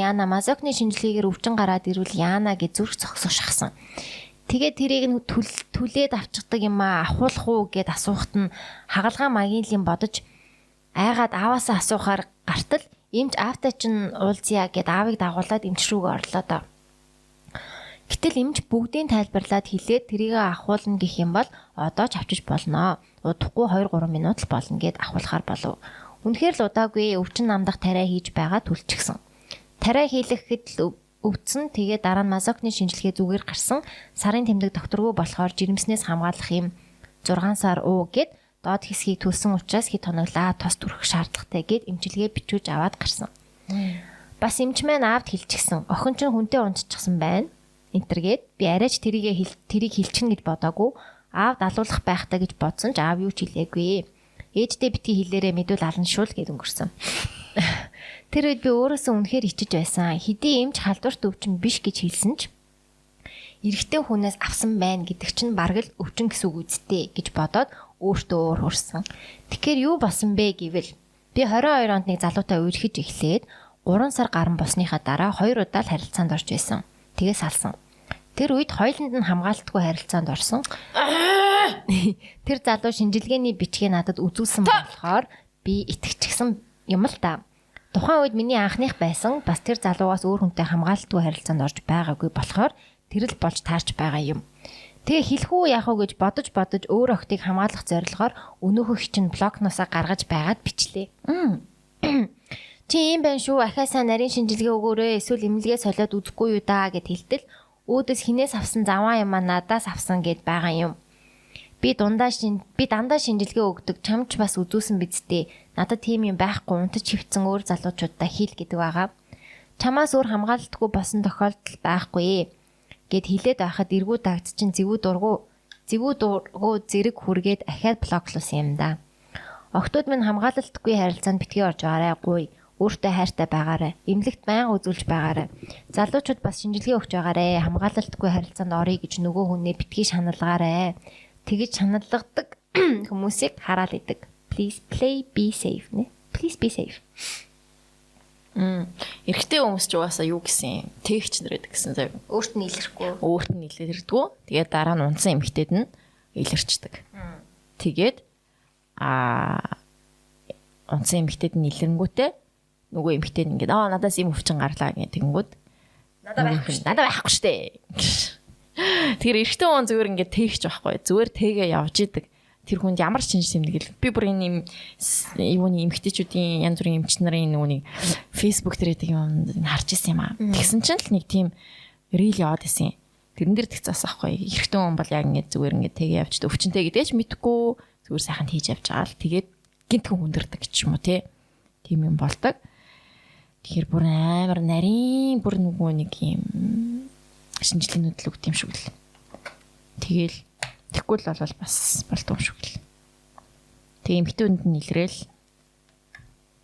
яана мазокны шинжилгээгээр өвчин гараад ирвэл яана гэж зүрх зогсох шахсан. Тэгээд тэрийг нь түлээд авчихдаг юм ахуулах уу гэд асуухт нь хагалгаа магийлын бодож айгаад ааваасаа асуухаар гартал эмч аавтай чинь уулзъя гэд аавыг дагуулад эмч рүүгээ орлоо доо. Гэтэл эмч бүгдийг тайлбарлаад хэлээд тэрийг ахуулна гэх юм бол одоо ч авчиж болно. Удахгүй 2-3 минут л болно гэд ахуулахаар болов. Үнэхээр л удаагүй өвчин намдах тариа хийж байгаа түлчгсэн. Тариа хийлгэхэд л өвдсөн. Тэгээ дараа нь мазокны шинжилгээ зүгээр гарсан. Сарын тэмдэг докторгүй болохоор жирэмснээс хамгаалах юм 6 сар уу гэд доод хэсгийг төлсөн учраас хэд хоноглаа тос түрэх шаардлагатай гэд эмчилгээ бичүүж аваад гарсан. Бас эмч маань аавд хэлчихсэн. Охин чинь хүнтэй унтчихсан байна. Энтергээд би арайч тэрийг хэлчихнэ гэж бодоагүй. Аавд алуулах байхтаа гэж бодсон ч аав юу ч хэлээгүй. Ээждээ битгий хэлээрээ мэдвэл алан шуул гэд өнгөрсөн. Тэр үед би өөрөөсөө үнэхээр ичиж байсан. Хэдий эмч халдварт өвчин биш гэж хэлсэн ч эрэгтэй хүнээс авсан байна гэдэг чинь бараг л өвчин гэсэн үг үсттэй гэж бодоод өөртөө уур хурсан. Тэгэхээр юу болсон бэ гэвэл би 22 онд нэг залуутай үерхэж эхлээд 3 сар гарan босныхаа дараа 2 удаа л харилцаанд орж байсан. Тэгээ салсан. Тэр үед хоёуланд нь хамгаалтгүй харилцаанд орсон. Тэр залуу шинжилгээний бичгээ надад үзүүлсэн болохоор би итгэчихсэн юм л та. Тухайн үед миний анхных байсан бас тэр залуугаас өөр хүнтэй хамгаалтгүй харилцаанд орж байгаагүй болохоор тэр л болж таарч байгаа юм. Тэгээ хэлэх үү яах вэ гэж бодож өөр охтыг хамгаалах зорилгоор өнөөхөө чинь блокносоо гаргаж байгаад бичлээ. Чи юм байна шүү. Ахаасаа нарийн шинжилгээ өгөөрэй. Эсвэл эмнэлгээ солиод үзэхгүй юу даа гэд хэлтэл өөдөөс хинээс авсан заваа юм надаас авсан гэд байгаа юм. Би дандаа шинжилгээ өгдөг. Чамч бас үзүүлсэн биз дээ. Надад тийм юм байхгүй. Унтаж хөвцөн өөр залуучуудаа хэл гэдэг байгаа. Чамаас өөр хамгаалалтгүй болсон тохиолдол байхгүй гэд хэлээд байхад эргүү дагц чинь зэвүү дургу зэрэг хүргээд ахаад блоклуулсан юм да. Охтууд минь хамгаалалтгүй харилцаанд битгий орж байгаарай. Гуй. Өөртөө хайртай байгаарай. Эмнэлэгт байнга үзүүлж байгаарай. Залуучууд бас шинжилгээ өгч байгаарай. Хамгаалалтгүй харилцаанд орё гэж нөгөө хүнээ битгий шаналгаарай. Тэгэж шаналгадаг хүмүүсийг хараал идэг. Please play be safe нэ. Please be safe. Эрэгтэй хүмүүс ч угаасаа юу гэсэн тээгч нэрэд гэсэн зав. Өөрт нь илэрхгүй. Өөрт нь илэрдэггүй. Тэгээд дараа нь унсан эмэгтэйд нь илэрчдэг. Тэгээд унсан эмэгтэйд нь илэрнгүүтээ нөгөө эмэгтэй нь ингээд надаас юм өвчин гарлаа гэх тэгэнгүүт надад байхгүй штэ. Тэр эрэгтэй хүн зүгээр ингээд тээгч байхгүй. Зүгээр тэгээ явж идэг. Тэр хүнд ямар ч шинж тэмдэг би бүр энэ юуны эмэгтэйчүүдийн янз бүрийн эмч нарын нүуний фейсбુક дээрээ юм харж ирсэн юм аа. Тэгсэн чинь л нэг тийм рил яваад исэн. Тэрэн дээр тэгцээс ахгүй. Эрэгтэй хүн бол яг ингээд зүгээр ингээд тэгээ явждаг. Өвчнөтэй гэдэж мэдхгүй зүгээр сайхан хийж явж байгаа л тэгээд гинтхэн хүндэрдэг гэж юм уу те. Тийм юм болдог. Тэгэхээр бүр амар нарийн бүр нөгөө нэг юм шинжлэх нөтөл үг тийм шиг л. Тэгэл тэггүй л бол бас болдгоо шиг л. Тэгээ эмхтүүнд нь илрээл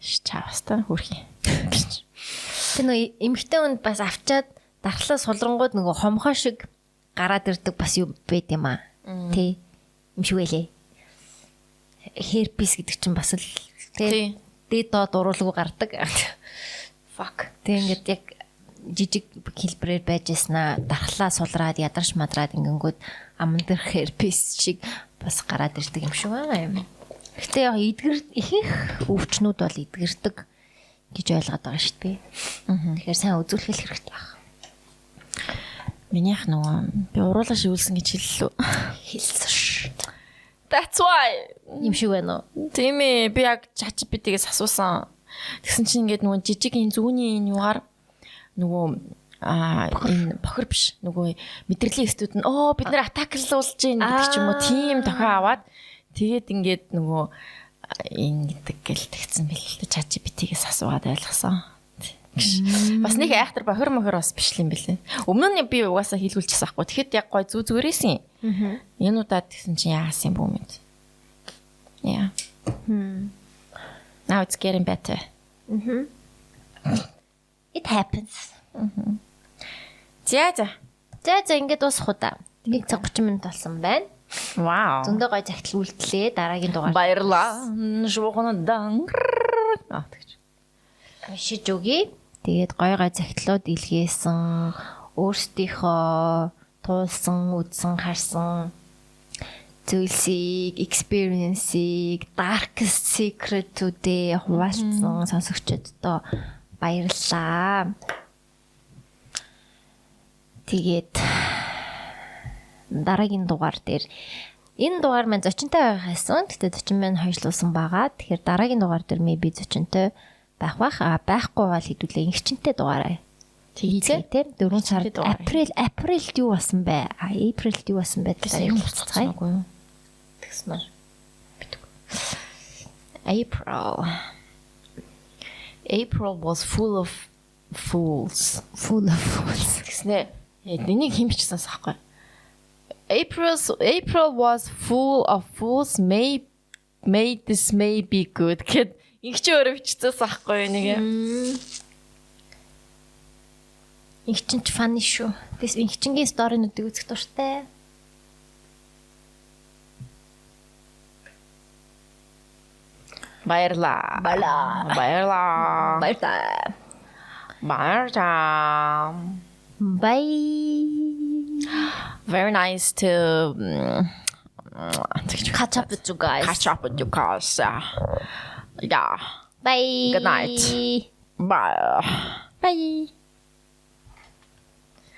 чавста хөрхий. Тэр нөгөө эмхтэн хүнд бас авчаад дархлаа сулрангууд нөгөө хомхоо шиг гараад ирдэг бас юу байд юм аа. Тэ юм шиг байлээ. Herpes гэдэг чинь бас л тэ дээд доод уруулгүй гардаг. Fuck. Тэг ингээд яг жижиг хэлбэрээр байж яснаа дархлаа сулраад ядарч мадраад ингэнгүүд аман дээр herpes шиг бас гараад ирдэг юм шиг байна. Гэтэ яг ихэнх өвчнүүд бол эдгэрдэг гэж ойлгоод байгаа шүү дээ. Тэгэхээр сайн үзүүлэх хэрэгтэй байна. Минийх нөгөө би уруулаа шивүүлсэн гэж хэллээ. Хэлсэн ш. That's why юм шиг байна уу? Тийм ээ би яг ChatGPT-гээс асуусан. Тэгсэн чинь ингээд нөгөө жижиг энэ зүүнний энэ югаар нөгөө энэ бохор биш нөгөө мэдрэлийн студ нь бид нэр атаклуулж гин гэдэг ч юм уу тийм тохио аваад тэгээд ингээд нөгөө энэ гэдэг гэл тэгсэн бэл л ChatGPT-гээс асуугаад ойлгосон. Бас нэг айхтар бохор бас биш юм бэлээ. Өмнө нь би угаасаа хийлгүүлчихсэн байхгүй. Тэгэхэд яг гой зүү зүгээрээсэн. Энэ удаад тэгсэн чинь яасан юм бүү мэд. Yeah. Now it's getting better. It happens. За ингээд дуусах уу да. Нэг цаг 30 минут болсон байна. Wow. Зөндөө гой захидал үлдлээ. Дараагийн дугаар. Баярлаа. Шуухнаа. Тэгж. Шиж өгье. Тэгээд гой захидлууд илгээсэн, өөрсдийнхөө туулсан, үзсэн, харсан зүйлсийг, experience-ийг, darkest secret-үүдээ хуваалцсан сонсогчдод баярлалаа. Тэгээд дараагийн дугаар дээр энэ дугаар маань зочинтой байх байсан. Тэгтээ зочин маань хойшлуулсан байгаа. Тэгэхээр дараагийн дугаар дээр maybe зочинтой байх. Байхгүй бол хэдүүлээ ингчэнтэй дугаараа. Тэгээ тийм 4 сард априлд юу басан бэ? Априлд юу басан бэ? Сайн болцоогүй юу? Тэгснээр. April was full of fools. Тэгснэ. Энийг хэмжчихсэн сахгүй. April was full of fools made this may be good. Гэт их ч өөрөө бичсэн сахгүй нэг. Их чинь фаны шүү. Тэс инхчингийн сторинуудыг үзэх дуртай. Баярлаа. Bye. Very nice to catch up with you guys. Yeah. Bye. Good night. Bye. Bye.